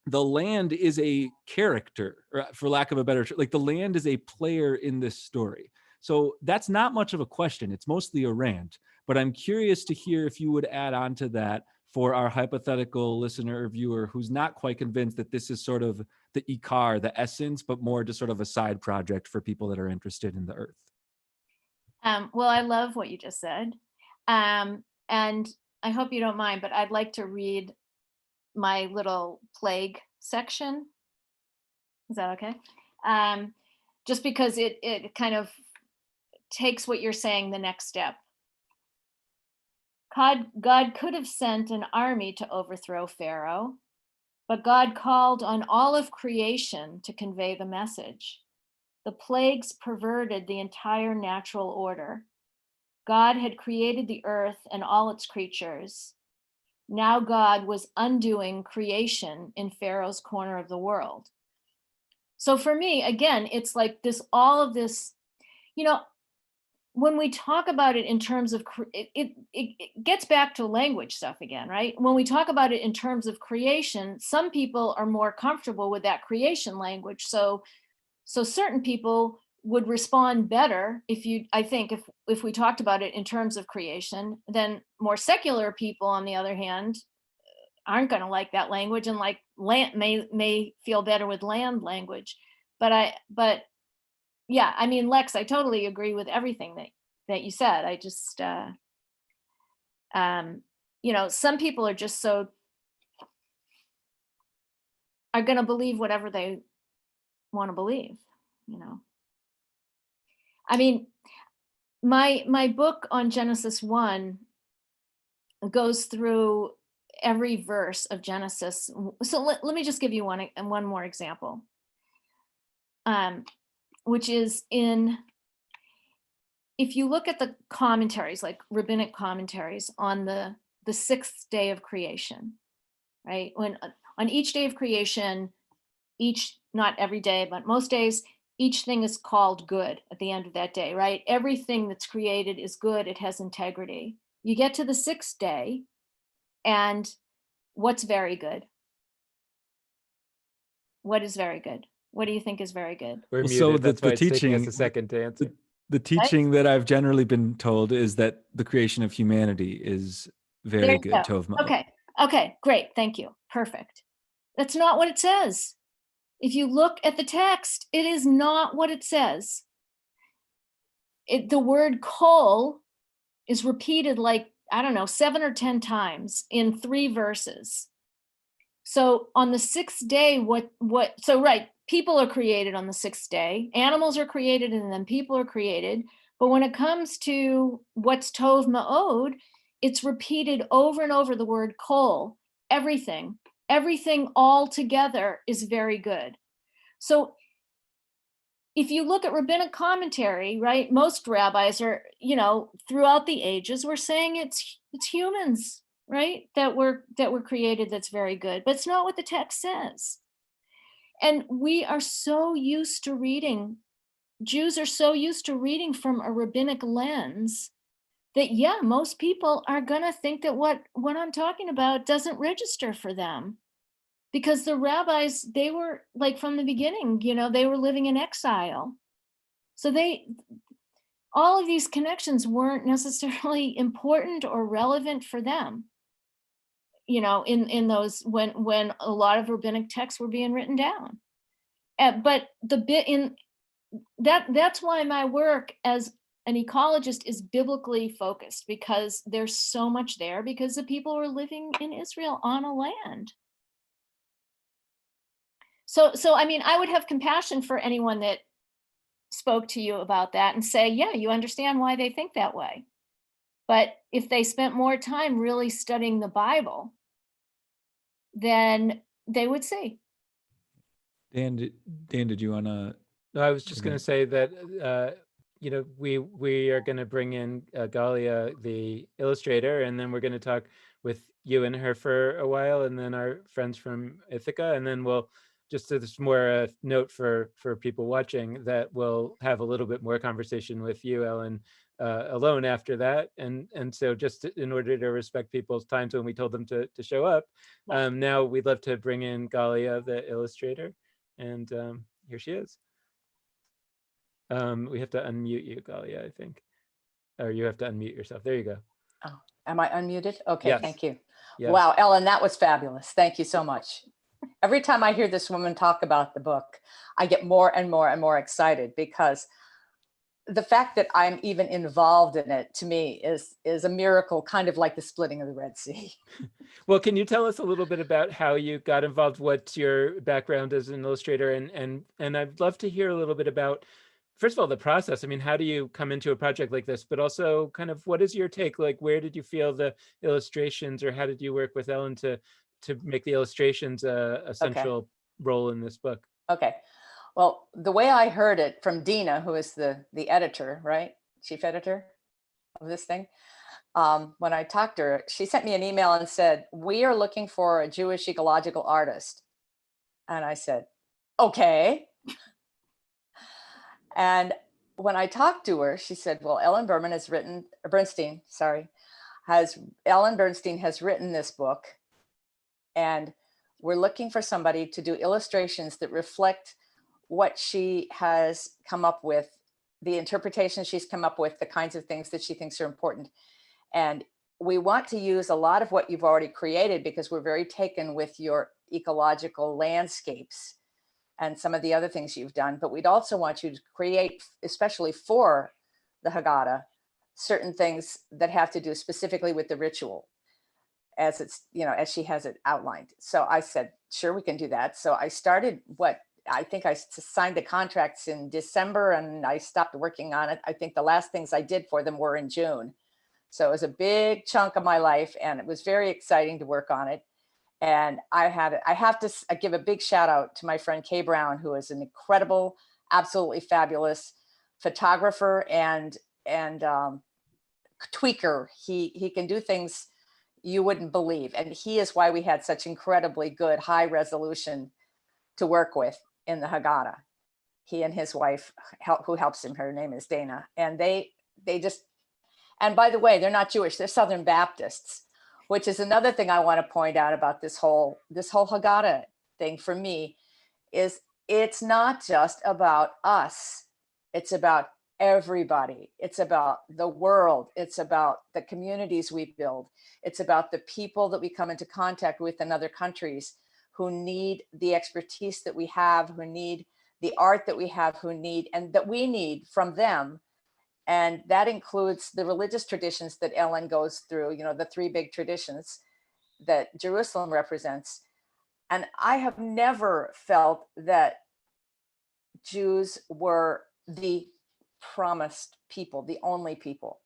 the land is a character, for lack of a better term. Like, the land is a player in this story. So that's not much of a question. It's mostly a rant. But I'm curious to hear if you would add on to that for our hypothetical listener or viewer who's not quite convinced that this is sort of the ikar, the essence, but more just sort of a side project for people that are interested in the earth. Well, I love what you just said. And I hope you don't mind, but I'd like to read my little plague section. Is that okay? Just because it kind of takes what you're saying the next step. God could have sent an army to overthrow Pharaoh, but God called on all of creation to convey the message. the plagues perverted the entire natural order. God had created the earth and all its creatures. Now God was undoing creation in Pharaoh's corner of the world. So for me, again, it's like this, all of this, you know, when we talk about it in terms of, it gets back to language stuff again, right? When we talk about it in terms of creation, some people are more comfortable with that creation language. So certain people would respond better I think if we talked about it in terms of creation, then more secular people, on the other hand, aren't going to like that language, and like land may feel better with land language. But yeah, I mean, Lex, I totally agree with everything that you said. I just you know, some people are just are going to believe whatever they want to believe, you know. I mean, my book on Genesis 1 goes through every verse of Genesis. So let me just give you one more example, which is if you look at the commentaries, like rabbinic commentaries on the sixth day of creation, right? When on each day of creation, not every day, but most days, each thing is called good at the end of that day, right? Everything that's created is good. It has integrity. You get to the sixth day, and what's very good? What is very good? What do you think is very good? We're Well, muted. so That's the why it's taking us teaching- a second to answer. The teaching that I've generally been told is that the creation of humanity is very good, Tov Ma'od. Okay, great. Thank you. Perfect. That's not what it says. If you look at the text, it is not what it says. The word kol is repeated like, I don't know, 7 or 10 times in 3 verses. So on the sixth day, right, people are created on the sixth day, animals are created, and then people are created. But when it comes to what's Tov Ma'od, it's repeated over and over, the word kol, everything all together is very good. So if you look at rabbinic commentary, right, most rabbis are, you know, throughout the ages, we're saying it's humans, right, that were created, that's very good, but it's not what the text says. And we are so used to reading, Jews are so used to reading from a rabbinic lens that, yeah, most people are gonna think that what I'm talking about doesn't register for them. Because the rabbis, they were like from the beginning, you know, they were living in exile. So all of these connections weren't necessarily important or relevant for them, you know, in those, when a lot of rabbinic texts were being written down. But that's why my work as an ecologist is biblically focused, because there's so much there, because the people were living in Israel on a land. So I mean, I would have compassion for anyone that spoke to you about that and say, yeah, you understand why they think that way. But if they spent more time really studying the Bible, then they would see. Dan, did you want to? No, I was just going to say that, you know, we are going to bring in Galia, the illustrator, and then we're going to talk with you and her for a while, and then our friends from Ithaca, and then we'll just as more note for people watching, that we'll have a little bit more conversation with you, Ellen, alone after that. And so just in order to respect people's times when we told them to show up, now we'd love to bring in Galia, the illustrator, and here she is. We have to unmute you, Galia, I think, or you have to unmute yourself. There you go. Oh, am I unmuted? Okay, Yes. Thank you. Yes. Wow, Ellen, that was fabulous. Thank you so much. Every time I hear this woman talk about the book, I get more and more and more excited, because the fact that I'm even involved in it, to me, is a miracle, kind of like the splitting of the Red Sea. Well, can you tell us a little bit about how you got involved? What's your background as an illustrator? And I'd love to hear a little bit about, first of all, the process. I mean, how do you come into a project like this? But also kind of, what is your take? Like, where did you feel the illustrations, or how did you work with Ellen to make the illustrations a central role in this book? Okay. Well, the way I heard it from Dina, who is the editor, right? Chief editor of this thing. When I talked to her, she sent me an email and said, "We are looking for a Jewish ecological artist." And I said, "Okay." And when I talked to her, she said, "Well, Ellen Bernstein has written this book, and we're looking for somebody to do illustrations that reflect what she has come up with, the interpretation she's come up with, the kinds of things that she thinks are important. And we want to use a lot of what you've already created because we're very taken with your ecological landscapes and some of the other things you've done. But we'd also want you to create, especially for the Haggadah, certain things that have to do specifically with the ritual as it's, as she has it outlined." So I said, "Sure, we can do that." So I started I think I signed the contracts in December and I stopped working on it. I think the last things I did for them were in June. So it was a big chunk of my life and it was very exciting to work on it. And I have to give a big shout out to my friend Kay Brown, who is an incredible, absolutely fabulous photographer and tweaker. He can do things you wouldn't believe. And he is why we had such incredibly good high resolution to work with in the Haggadah. He and his wife, who helps him, her name is Dana. And they just, and by the way, they're not Jewish, they're Southern Baptists, which is another thing I want to point out about this whole Haggadah thing for me is it's not just about us. It's about everybody. It's about the world. It's about the communities we build. It's about the people that we come into contact with in other countries who need the expertise that we have, who need the art that we have, and that we need from them. And that includes the religious traditions that Ellen goes through, the three big traditions that Jerusalem represents. And I have never felt that Jews were the promised people, the only people,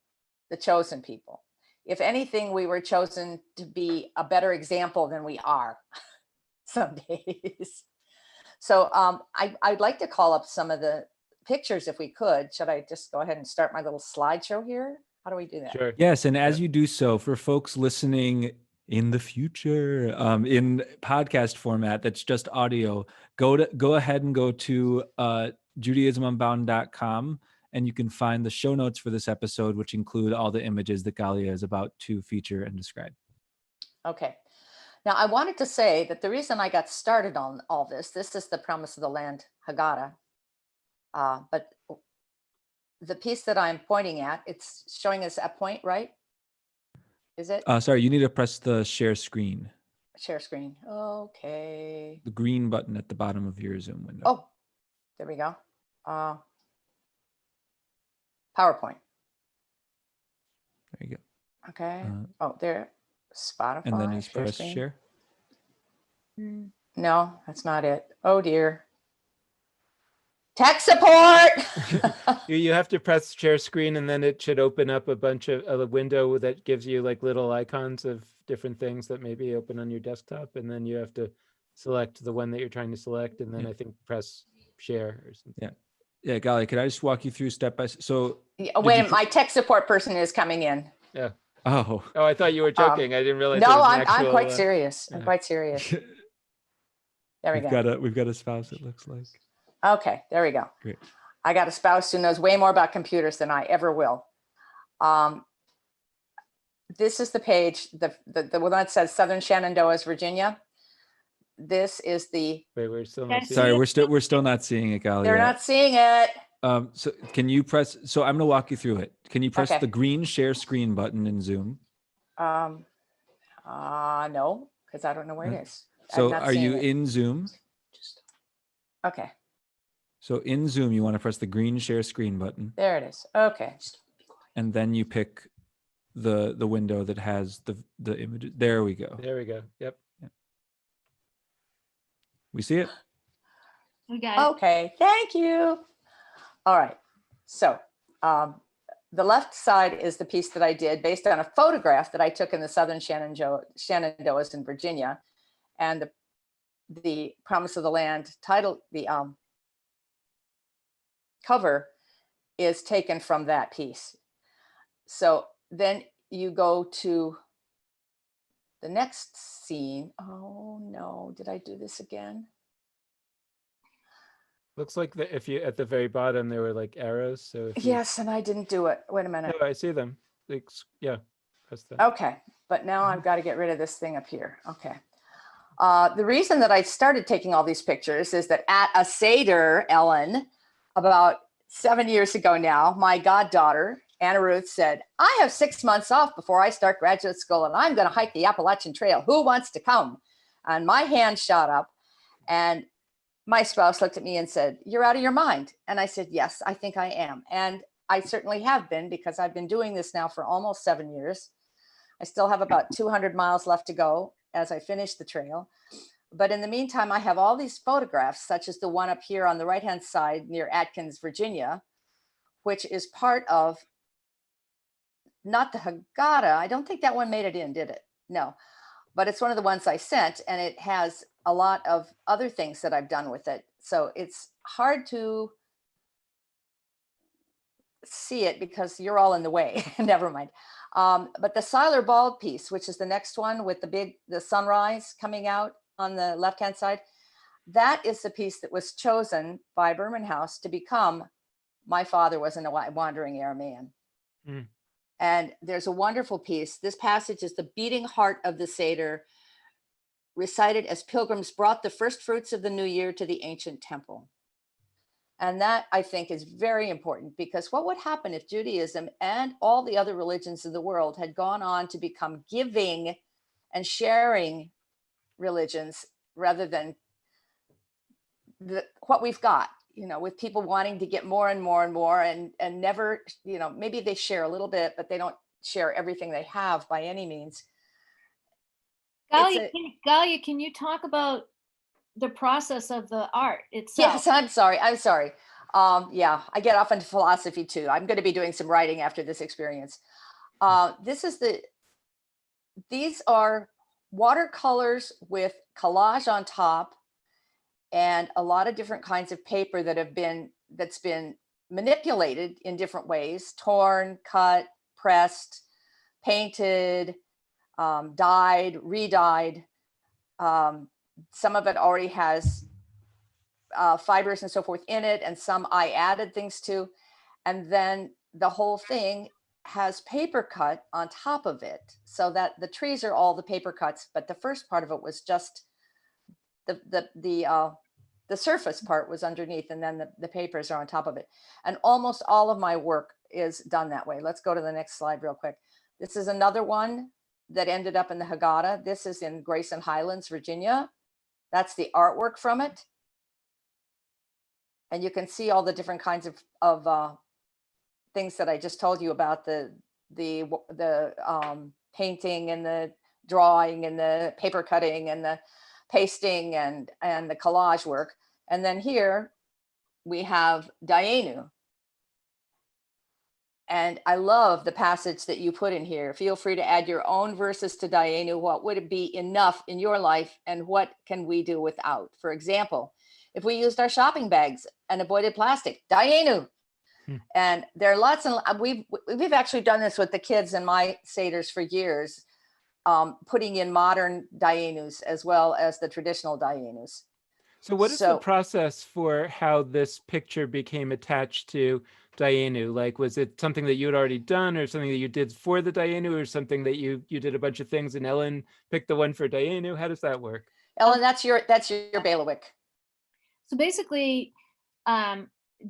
the chosen people. If anything, we were chosen to be a better example than we are some days. So I'd like to call up some of the pictures if we could. Should I just go ahead and start my little slideshow here? How do we do that? Sure. Yes, and as you do so, for folks listening in the future, in podcast format that's just audio, go ahead and go to JudaismUnbound.com, and you can find the show notes for this episode, which include all the images that Galia is about to feature and describe. Okay. Now, I wanted to say that the reason I got started on all this is the Promise of the Land Haggadah. But the piece that I'm pointing at, it's showing us a point, right? Is it? Sorry, you need to press the share screen. Share screen. Okay. The green button at the bottom of your Zoom window. Oh, there we go. PowerPoint. There you go. Okay. There. Spotify. And then just press screen. share. No, that's not it. Oh dear. Tech support. You have to press share screen and then it should open up a bunch of a window that gives you like little icons of different things that maybe open on your desktop. And then you have to select the one that you're trying to select. And then I think press share or something. Yeah. Yeah, Galia, could I just walk you through step by step? So wait, my tech support person is coming in. Yeah. Oh, I thought you were joking. I didn't realize. No, I'm quite serious. I'm quite serious. There we go. We've got a spouse, it looks like. Okay, there we go. Great. I got a spouse who knows way more about computers than I ever will. This is the page, the one that says Southern Shenandoahs, Virginia. This is the. Wait, we're still not seeing Sorry, it. we're still not seeing it, Galia. They're not seeing it. So can you press? So I'm gonna walk you through it. Can you press Okay. the green share screen button in Zoom? No, because I don't know where it is. So I'm not are you seeing it. in Zoom? Okay, So in Zoom, you want to press the green share screen button, there it is. Okay. and then you pick the window that has the images. There we go. There we go. Yep. We see it. We got it. Okay, thank you. All right, so the left side is the piece that I did based on a photograph that I took in the Southern Shenandoahs in Virginia, and the Promise of the Land title, the cover is taken from that piece. So then you go to the next scene. Oh no, did I do this again? Looks like if you at the very bottom there were like arrows. So if yes, and I didn't do it. Wait a minute. No, I see them. Like, yeah, press that. Okay, but now I've got to get rid of this thing up here. Okay. The reason that I started taking all these pictures is that at a Seder, Ellen, about 7 years ago now, my goddaughter, Anna Ruth, said, I have 6 months off before I start graduate school and I'm going to hike the Appalachian Trail. Who wants to come? And my hand shot up and my spouse looked at me and said, you're out of your mind. And I said, yes, I think I am. And I certainly have been, because I've been doing this now for almost 7 years. I still have about 200 miles left to go as I finish the trail. But in the meantime, I have all these photographs, such as the one up here on the right-hand side near Atkins, Virginia, which is part of, not the Haggadah. I don't think that one made it in, did it? No, but it's one of the ones I sent, and it has a lot of other things that I've done with it. So it's hard to see it because you're all in the way. Never mind. But the Seiler Bald piece, which is the next one with the sunrise coming out on the left-hand side, that is the piece that was chosen by Berman House to become My Father Was a Wandering Aramean. Mm. And there's a wonderful piece. This passage is the beating heart of the Seder, recited as pilgrims brought the first fruits of the new year to the ancient temple. And that, I think, is very important, because what would happen if Judaism and all the other religions of the world had gone on to become giving and sharing religions rather than what we've got, with people wanting to get more and more and more and never, maybe they share a little bit, but they don't share everything they have by any means. Galia, can you talk about the process of the art itself? Yes, I'm sorry. Yeah, I get off into philosophy too. I'm going to be doing some writing after this experience. These are watercolors with collage on top and a lot of different kinds of paper that's been manipulated in different ways, torn, cut, pressed, painted, dyed, re-dyed. Some of it already has fibers and so forth in it, and some I added things to. And then the whole thing has paper cut on top of it, so that the trees are all the paper cuts, but the first part of it was just the surface part was underneath, and then the papers are on top of it. And almost all of my work is done that way. Let's go to the next slide real quick. This is another one that ended up in the Haggadah. This is in Grayson Highlands, Virginia. That's the artwork from it. And you can see all the different kinds of things that I just told you about, the painting and the drawing and the paper cutting and the pasting and the collage work. And then here we have Dayenu. And I love the passage that you put in here. Feel free to add your own verses to Dayenu. What would it be enough in your life, and what can we do without? For example, if we used our shopping bags and avoided plastic, Dayenu. And there are lots, and we've actually done this with the kids in my Seders for years, putting in modern Dayenus as well as the traditional Dayenus. So what is the process for how this picture became attached to Dayenu? Like, was it something that you had already done, or something that you did for the Dayenu, or something that you did a bunch of things and Ellen picked the one for Dayenu? How does that work? Ellen, that's your bailiwick. So basically,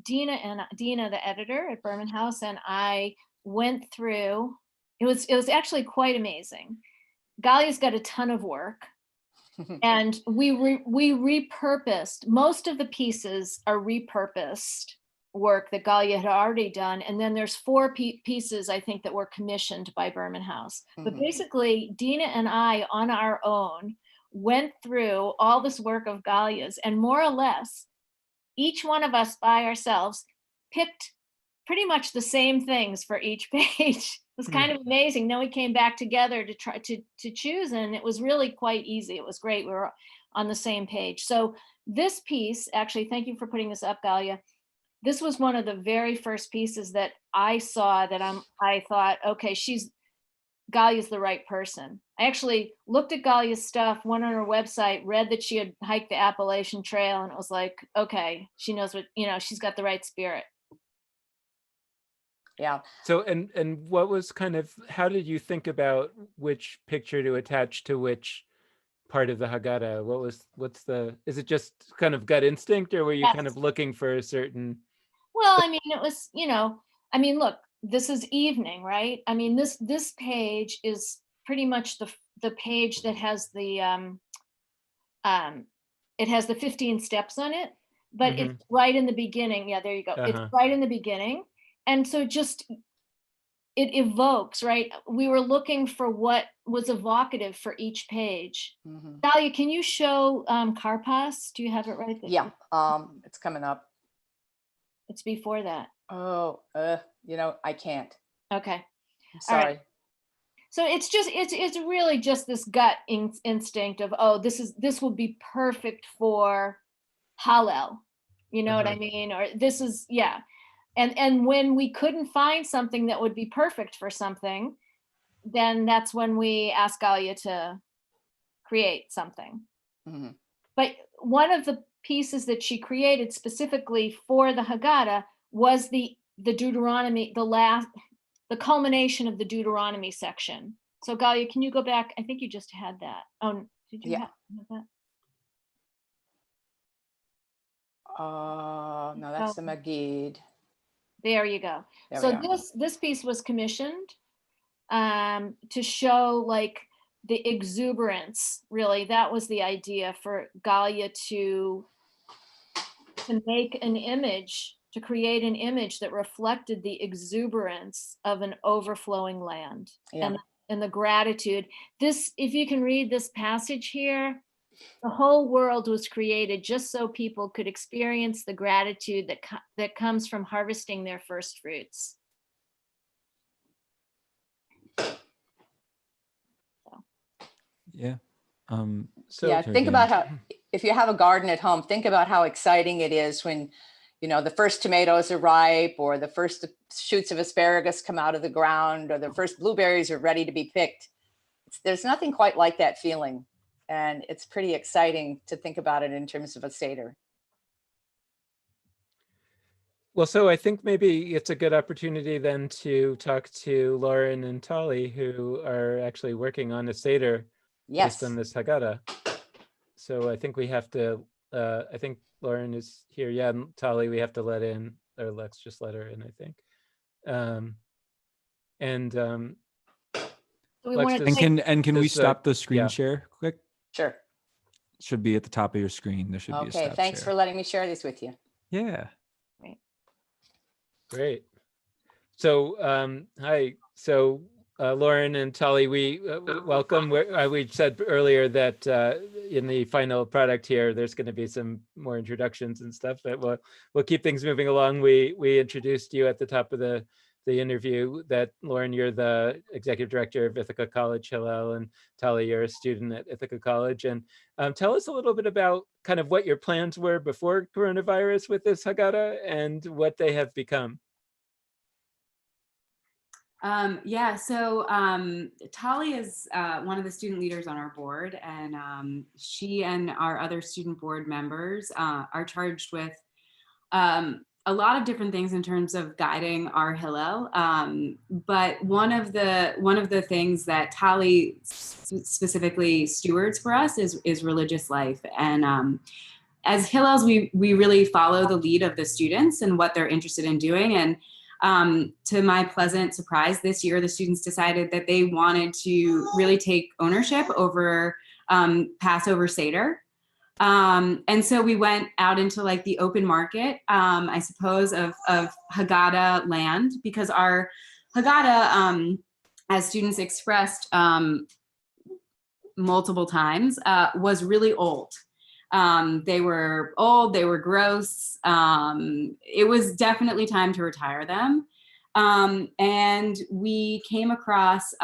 Dina, the editor at Berman House, and I went through. It was actually quite amazing. Galia's got a ton of work. And we repurposed, most of the pieces are repurposed work that Galia had already done. And then there's 4 pieces, I think, that were commissioned by Berman House. But basically, Dina and I, on our own, went through all this work of Galia's, and more or less, each one of us by ourselves picked pretty much the same things for each page. It was kind of amazing. Then we came back together to try to choose, and it was really quite easy. It was great. We were on the same page. So this piece, actually, thank you for putting this up, Galia. this was one of the very first pieces that I saw that I thought, okay, Galia's the right person. I actually looked at Galia's stuff, went on her website, read that she had hiked the Appalachian Trail, and it was like, okay, she knows what, she's got the right spirit. Yeah. So, and what was how did you think about which picture to attach to which part of the Haggadah? Is it just kind of gut instinct, or were you kind of looking for a certain? Well, I mean, it was, look, this is evening, right? I mean, this page is pretty much the page that has the it has the 15 steps on it, but it's right in the beginning. Yeah, there you go. It's right in the beginning. And so it evokes, right? We were looking for what was evocative for each page. Dalia, can you show Karpas? Do you have it right there? Yeah, it's coming up. It's before that. Oh, I can't. Okay. I'm sorry. All right. So it's really just this gut instinct of, oh, this will be perfect for Hallel. You know what I mean? Or this is, yeah. And when we couldn't find something that would be perfect for something, then that's when we asked Galia to create something. But one of the pieces that she created specifically for the Haggadah was the Deuteronomy, the culmination of the Deuteronomy section. So Galia, can you go back? I think you just had that. Oh, did you have that? No, that's the Magid. There you go. So this piece was commissioned to show like the exuberance. Really, that was the idea for Galia to make an image, to create an image that reflected the exuberance of an overflowing land and the gratitude. This, if you can read this passage here, the whole world was created just so people could experience the gratitude that comes from harvesting their first fruits. Yeah. Think about how, if you have a garden at home, think about how exciting it is when, the first tomatoes are ripe, or the first shoots of asparagus come out of the ground, or the first blueberries are ready to be picked. There's nothing quite like that feeling. And it's pretty exciting to think about it in terms of a Seder. Well, so I think maybe it's a good opportunity then to talk to Lauren and Tali, who are actually working on a Seder based on this Haggadah. So I think we have to, I think Lauren is here. Yeah, and Tali, we have to let in, or let's just let her in, I think. Can we stop the screen share quick? Sure. Should be at the top of your screen. There should be a stop thanks share. for letting me share this with you. Yeah. Great. So hi. So Lauren and Tali, we welcome. We said earlier that in the final product here, there's going to be some more introductions and stuff, but we'll keep things moving along. We introduced you at the top of the interview that, Lauren, you're the executive director of Ithaca College Hillel, and Tali, you're a student at Ithaca College. And tell us a little bit about kind of what your plans were before coronavirus with this Haggadah and what they have become. So Tali is one of the student leaders on our board, and she and our other student board members are charged with a lot of different things in terms of guiding our Hillel. But one of the things that Tali specifically stewards for us is religious life. And as Hillels, we really follow the lead of the students and what they're interested in doing. And to my pleasant surprise, this year, the students decided that they wanted to really take ownership over Passover Seder. And so we went out into like the open market, I suppose, of Haggadah land, because our Haggadah, as students expressed multiple times, was really old. They were old, they were gross. It was definitely time to retire them. And we came across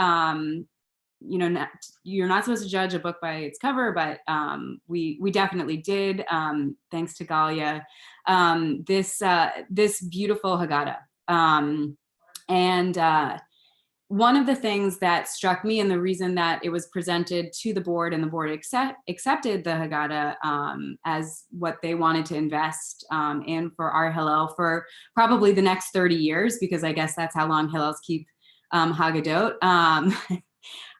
you're not supposed to judge a book by its cover, but we definitely did, thanks to Galia, this beautiful Haggadah. And one of the things that struck me, and the reason that it was presented to the board and the board accepted the Haggadah as what they wanted to invest in for our Hillel for probably the next 30 years, because I guess that's how long Hillels keep Haggadot,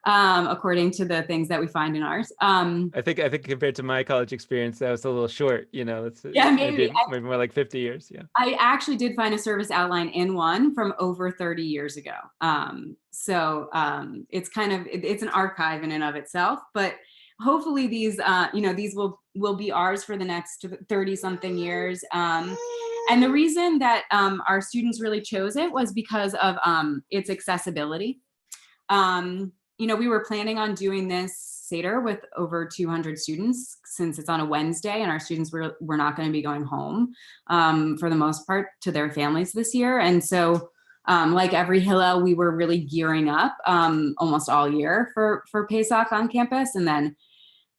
according to the things that we find in ours. I think compared to my college experience, that was a little short. It's yeah, maybe more like 50 years. Yeah. I actually did find a service outline in one from over 30 years ago. So it's kind of, it's an archive in and of itself, but hopefully these, these will be ours for the next 30 something years. And the reason that our students really chose it was because of its accessibility. We were planning on doing this Seder with over 200 students, since it's on a Wednesday and our students were not going to be going home for the most part to their families this year. And so like every Hillel, we were really gearing up almost all year for Pesach on campus, and then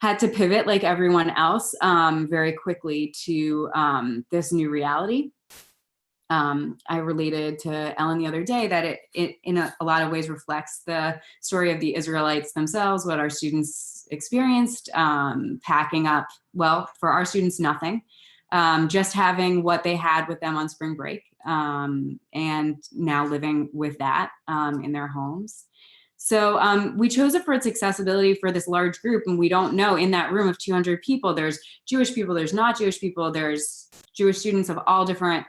had to pivot like everyone else very quickly to this new reality. I related to Ellen the other day that it in a lot of ways reflects the story of the Israelites themselves, what our students experienced, packing up, well, for our students, nothing, just having what they had with them on spring break, and now living with that in their homes. So we chose it for its accessibility for this large group, and we don't know, in that room of 200 people, there's Jewish people, there's not Jewish people, there's Jewish students of all different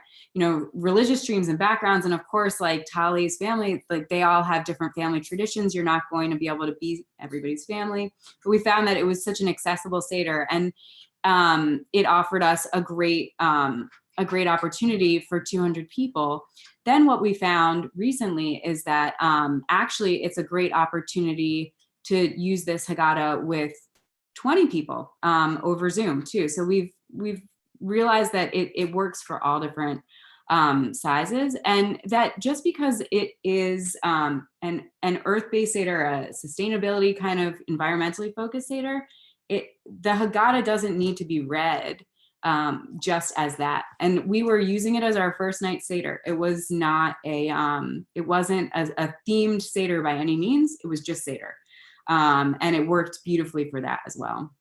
religious streams and backgrounds. And of course, like Tali's family, like they all have different family traditions. You're not going to be able to be everybody's family. But we found that it was such an accessible Seder, and it offered us a great opportunity for 200 people. Then what we found recently is that actually it's a great opportunity to use this Haggadah with 20 people over Zoom too. So we've realized that it works for all different sizes, and that just because it is an earth-based Seder, a sustainability kind of environmentally focused Seder, the Haggadah doesn't need to be read just as that. And we were using it as our first night Seder. It was not it wasn't a themed Seder by any means. It was just Seder, and it worked beautifully for that as well.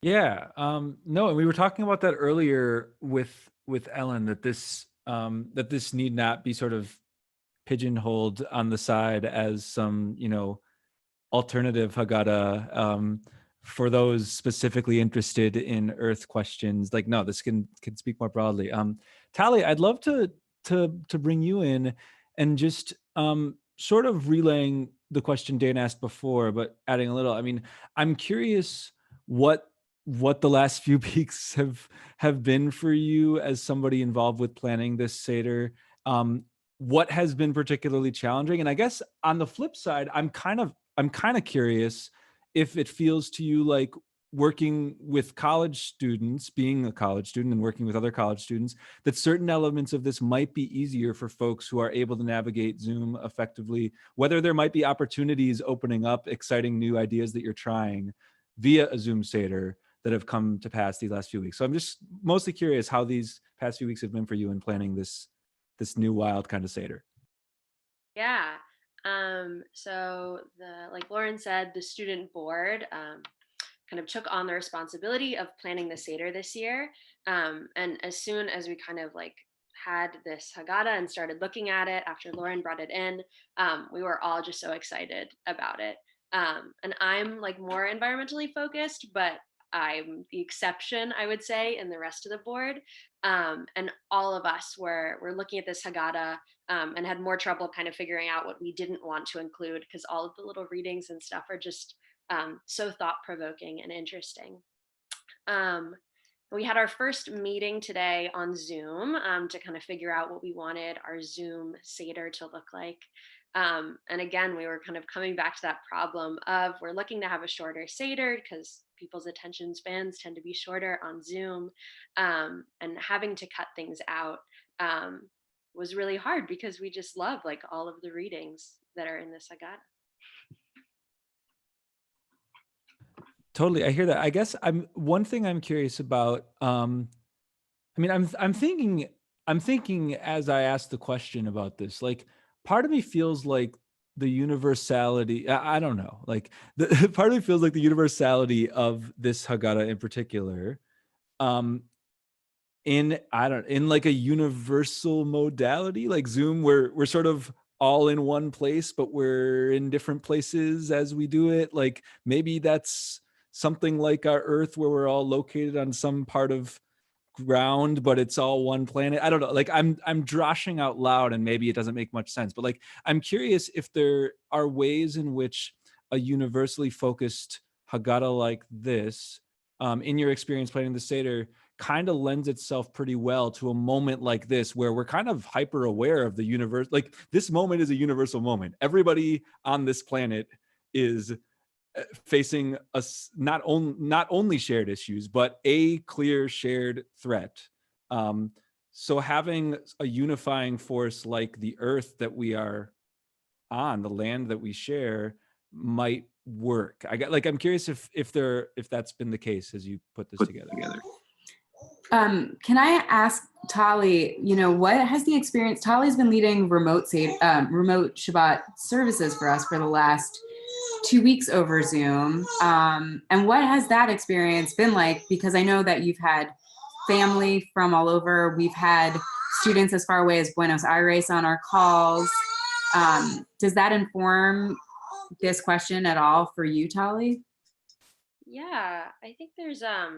Yeah. No, and we were talking about that earlier with Ellen, that this need not be sort of pigeonholed on the side as some, alternative Haggadah for those specifically interested in Earth questions. Like, no, this can speak more broadly. Tali, I'd love to bring you in and just sort of relaying the question Dan asked before, but adding a little. I mean, I'm curious what the last few weeks have been for you as somebody involved with planning this Seder. What has been particularly challenging? And I guess on the flip side, I'm kind of curious if it feels to you like working with college students, being a college student and working with other college students, that certain elements of this might be easier for folks who are able to navigate Zoom effectively, whether there might be opportunities opening up, exciting new ideas that you're trying via a Zoom Seder that have come to pass these last few weeks. So I'm just mostly curious how these past few weeks have been for you in planning this new wild kind of Seder. Yeah. So like Lauren said, the student board kind of took on the responsibility of planning the Seder this year. And as soon as we kind of like had this Haggadah and started looking at it after Lauren brought it in, we were all just so excited about it. And I'm like more environmentally focused, but I'm the exception, I would say, in the rest of the board. And all of us were looking at this Haggadah and had more trouble kind of figuring out what we didn't want to include, because all of the little readings and stuff are just so thought-provoking and interesting. We had our first meeting today on Zoom to kind of figure out what we wanted our Zoom Seder to look like. And again, we were kind of coming back to that problem of we're looking to have a shorter Seder because people's attention spans tend to be shorter on Zoom, and having to cut things out was really hard because we just love like all of the readings that are in this Haggadah. Totally, I hear that. I guess one thing I'm curious about. I mean, I'm thinking as I ask the question about this, like part of me feels like the universality. I don't know, like the part of me feels like the universality of this Haggadah in particular. In like a universal modality like Zoom, we're sort of all in one place, but we're in different places as we do it. Like maybe that's something like our Earth, where we're all located on some part of ground, but it's all one planet. I don't know. Like I'm droshing out loud, and maybe it doesn't make much sense. But like I'm curious if there are ways in which a universally focused Haggadah like this, in your experience planning the Seder, kind of lends itself pretty well to a moment like this, where we're kind of hyper aware of the universe. Like this moment is a universal moment. Everybody on this planet is facing us not only shared issues, but a clear shared threat. So having a unifying force like the Earth that we are on, the land that we share, might work. I'm curious if that's been the case as you put this together. Can I ask Tali, what has the experience? Tali's been leading remote Shabbat services for us for the last 2 weeks over Zoom. And what has that experience been like? Because I know that you've had family from all over. We've had students as far away as Buenos Aires on our calls. Does that inform this question at all for you, Tali? Yeah, I think there's a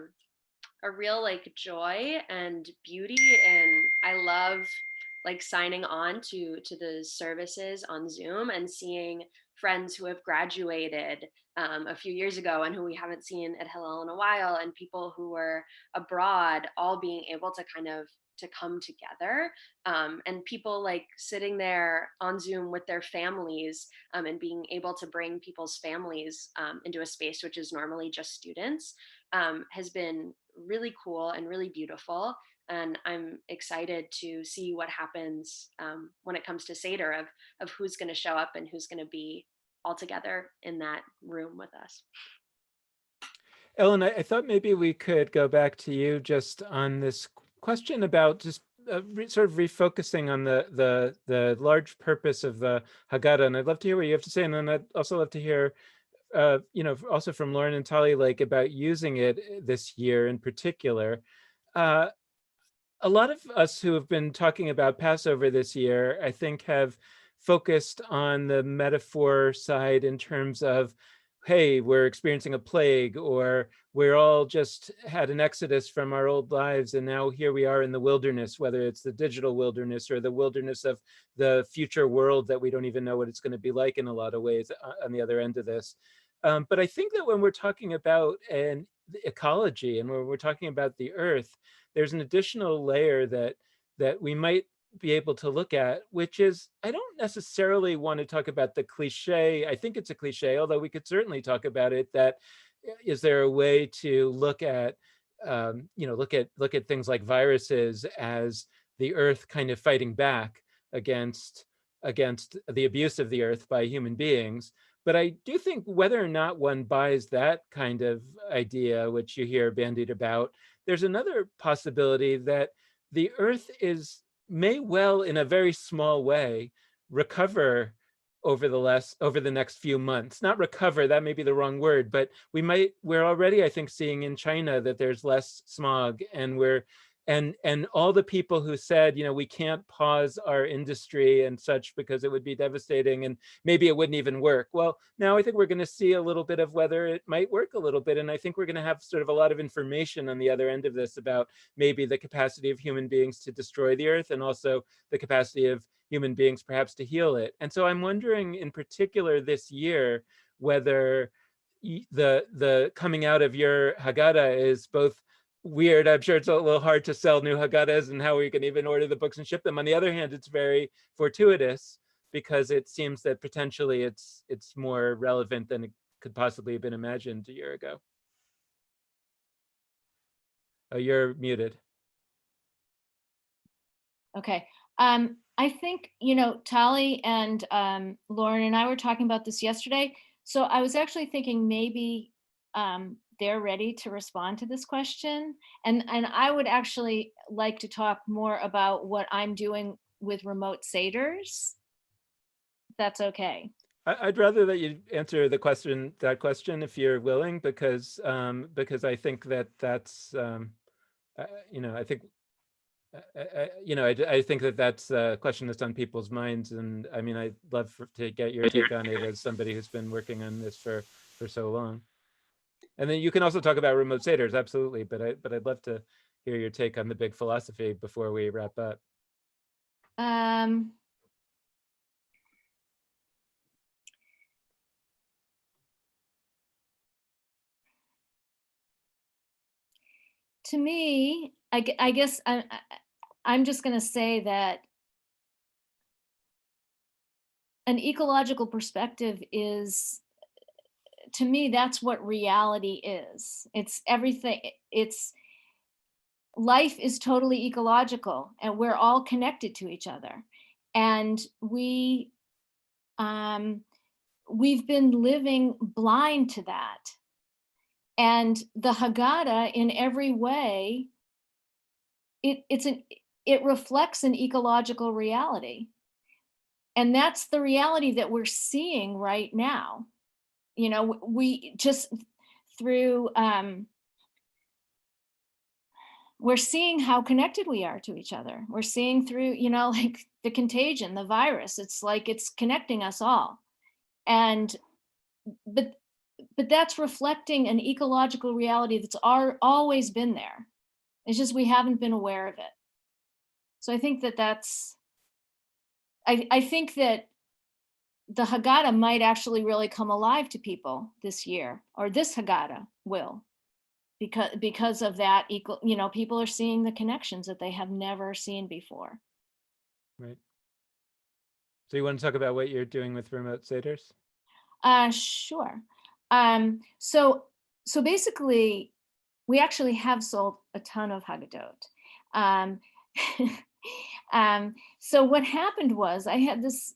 real like joy and beauty, and I love like signing on to the services on Zoom and seeing friends who have graduated a few years ago and who we haven't seen at Hillel in a while, and people who were abroad, all being able to kind of to come together, and people like sitting there on Zoom with their families, and being able to bring people's families into a space which is normally just students, has been really cool and really beautiful. And I'm excited to see what happens when it comes to Seder, of who's going to show up and who's going to be all together in that room with us. Ellen, I thought maybe we could go back to you just on this question about just sort of refocusing on the large purpose of the Haggadah. And I'd love to hear what you have to say. And then I'd also love to hear, also from Lauren and Tali, like about using it this year in particular. A lot of us who have been talking about Passover this year, I think, have focused on the metaphor side in terms of, hey, we're experiencing a plague, or we're all just had an exodus from our old lives, and now here we are in the wilderness, whether it's the digital wilderness or the wilderness of the future world that we don't even know what it's going to be like in a lot of ways on the other end of this. But I think that when we're talking about an ecology and when we're talking about the earth, there's an additional layer that we might be able to look at, which is, I don't necessarily want to talk about the cliche. I think it's a cliche, although we could certainly talk about it, that is there a way to look at, look at things like viruses as the earth kind of fighting back against the abuse of the earth by human beings. But I do think whether or not one buys that kind of idea, which you hear bandied about, there's another possibility that the earth may well, in a very small way, recover over the next few months. Not recover, that may be the wrong word, but we're already, I think, seeing in China that there's less smog, and all the people who said, we can't pause our industry and such because it would be devastating and maybe it wouldn't even work. Well, now I think we're going to see a little bit of whether it might work a little bit. And I think we're going to have sort of a lot of information on the other end of this about maybe the capacity of human beings to destroy the earth, and also the capacity of human beings perhaps to heal it. And so I'm wondering in particular this year, whether the coming out of your Haggadah is both weird. I'm sure it's a little hard to sell new Haggadahs and how we can even order the books and ship them. On the other hand, it's very fortuitous because it seems that potentially it's more relevant than it could possibly have been imagined a year ago. Oh, you're muted. Okay. I think, you know, Tali and Lauren and I were talking about this yesterday. So I was actually thinking maybe they're ready to respond to this question. And I would actually like to talk more about what I'm doing with remote seders. If that's okay. I'd rather that you answer that question if you're willing, because I think that's you know, I think you know, I think that's a question that's on people's minds, and I mean, I'd love to get your take on it as somebody who's been working on this for so long. And then you can also talk about remote seders, absolutely. But I'd love to hear your take on the big philosophy before we wrap up. To me, I guess I'm just going to say that an ecological perspective is, to me, that's what reality is. It's everything. It's life is totally ecological, and we're all connected to each other. And we've been living blind to that. And the Haggadah, in every way, it reflects an ecological reality. And that's the reality that we're seeing right now. You know, we just through, we're seeing how connected we are to each other. We're seeing through, you know, like the contagion, the virus, it's like it's connecting us all. And, but that's reflecting an ecological reality that's always been there. It's just we haven't been aware of it. So I think that's, I think that the Haggadah might actually really come alive to people this year, or this Haggadah will, because of that you know, people are seeing the connections that they have never seen before. Right. So you want to talk about what you're doing with remote seders? Sure. So basically, we actually have sold a ton of Haggadot. So what happened was I had this,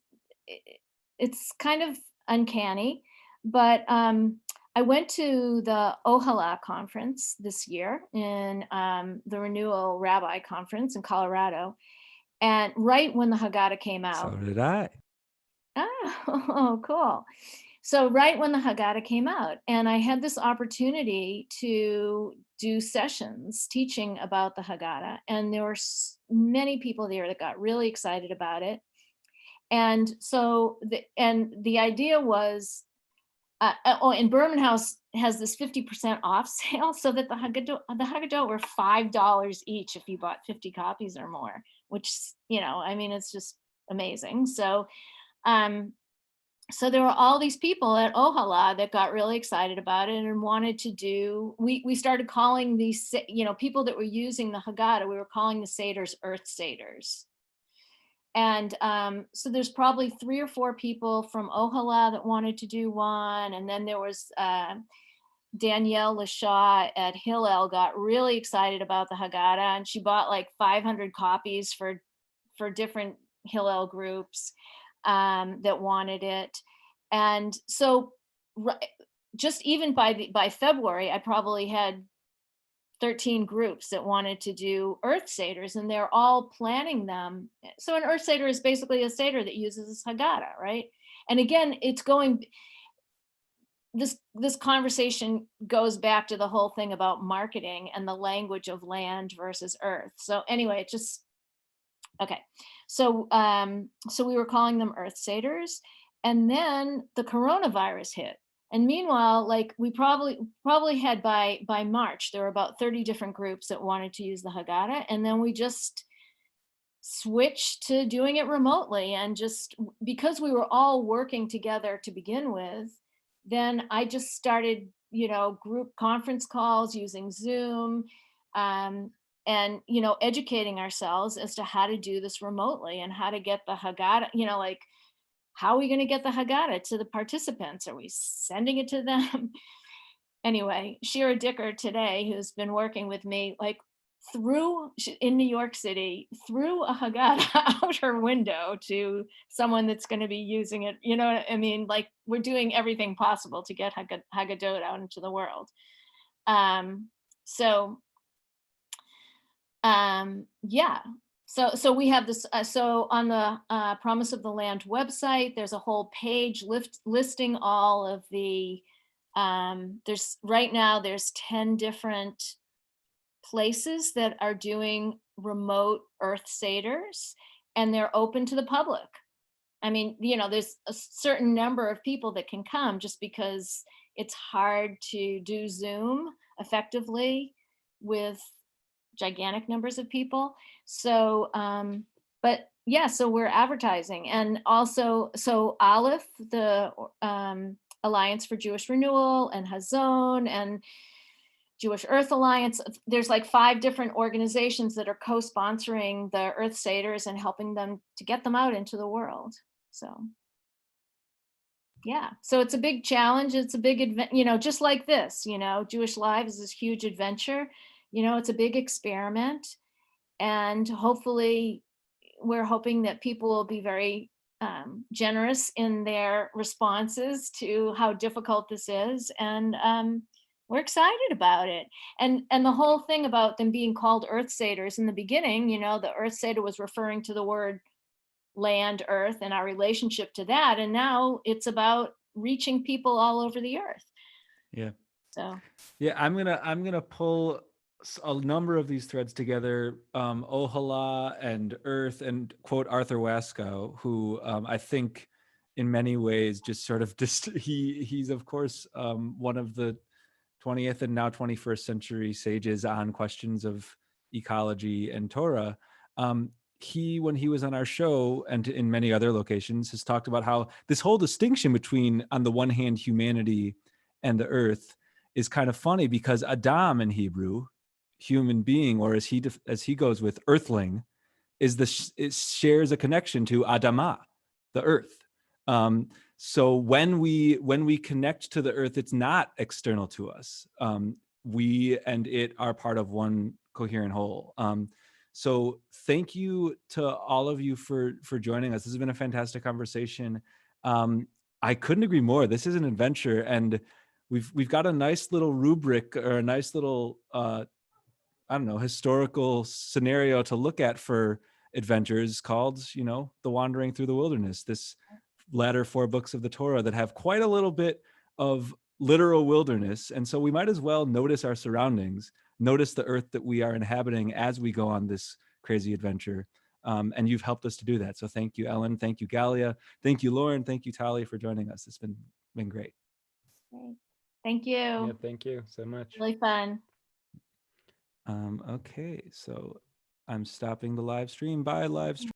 it's kind of uncanny, but I went to the Ohala conference this year in the Renewal Rabbi Conference in Colorado. And right when the Haggadah came out. So did I. Oh, cool. So right when the Haggadah came out, and I had this opportunity to do sessions teaching about the Haggadah, and there were many people there that got really excited about it. And so, the idea was, and Berman House has this 50% off sale, so that the Haggadah were $5 each if you bought 50 copies or more, which, you know, I mean, it's just amazing. So, so there were all these people at Ohala that got really excited about it and wanted to do, we started calling these, you know, people that were using the Haggadah, we were calling the Seders Earth Seders. And so there's probably 3 or 4 people from Ohala that wanted to do one. And then there was Danielle Lashaw at Hillel got really excited about the Haggadah, and she bought like 500 copies for different Hillel groups that wanted it. And so just even by February, I probably had 13 groups that wanted to do Earth Seders, and they're all planning them. So an Earth Seder is basically a Seder that uses this Haggadah, right? And again, it's going, this conversation goes back to the whole thing about marketing and the language of land versus earth. So anyway, it just, okay. So, so we were calling them Earth Seders, and then the coronavirus hit. And meanwhile, like we probably had by March, there were about 30 different groups that wanted to use the Haggadah. And then we just switched to doing it remotely. And just because we were all working together to begin with, then I just started, you know, group conference calls using Zoom, and, you know, educating ourselves as to how to do this remotely and how to get the Haggadah, you know, like, how are we going to get the Haggadah to the participants? Are we sending it to them? Anyway, Shira Dicker today, who's been working with me, like in New York City, threw a Haggadah out her window to someone that's going to be using it. You know what I mean? Like, we're doing everything possible to get Haggadot out into the world. Yeah. So we have this, so on the Promise of the Land website, there's a whole page listing all of the, right now there's 10 different places that are doing remote Earth Seders, and they're open to the public. I mean, you know, there's a certain number of people that can come, just because it's hard to do Zoom effectively with gigantic numbers of people. So, but yeah, so we're advertising. And also, so Aleph, the Alliance for Jewish Renewal, and Hazon, and Jewish Earth Alliance, there's like 5 different organizations that are co-sponsoring the Earth Seders and helping them to get them out into the world. So yeah, so it's a big challenge. It's a big adventure, you know, just like this, you know, jewishLIVE is this huge adventure. You know, it's a big experiment, and hopefully we're hoping that people will be very generous in their responses to how difficult this is. And we're excited about it. And the whole thing about them being called Earth Seders, in the beginning, you know, the Earth Seder was referring to the word land, earth, and our relationship to that. And now it's about reaching people all over the earth. Yeah. So yeah, I'm gonna pull a number of these threads together. Ohala and Earth, and quote Arthur Waskow, who I think in many ways just sort of he's of course one of the 20th and now 21st century sages on questions of ecology and Torah. When he was on our show and in many other locations, has talked about how this whole distinction between, on the one hand, humanity and the earth is kind of funny, because Adam in Hebrew, human being, or as he goes with, earthling, it shares a connection to Adamah, the earth. So when we connect to the earth, it's not external to us. We and it are part of one coherent whole. So thank you to all of you for joining us. This has been a fantastic conversation. I couldn't agree more. This is an adventure, and we've got a nice little rubric, or a nice little I don't know, historical scenario to look at for adventures called, you know, The Wandering Through the Wilderness. This latter 4 books of the Torah that have quite a little bit of literal wilderness. And so we might as well notice our surroundings, notice the earth that we are inhabiting as we go on this crazy adventure. And you've helped us to do that. So thank you, Ellen. Thank you, Galia. Thank you, Lauren. Thank you, Tali, for joining us. It's been great. great. Thank you. Yeah, thank you so much. Really fun. Okay, so I'm stopping the live stream. Bye, live stream.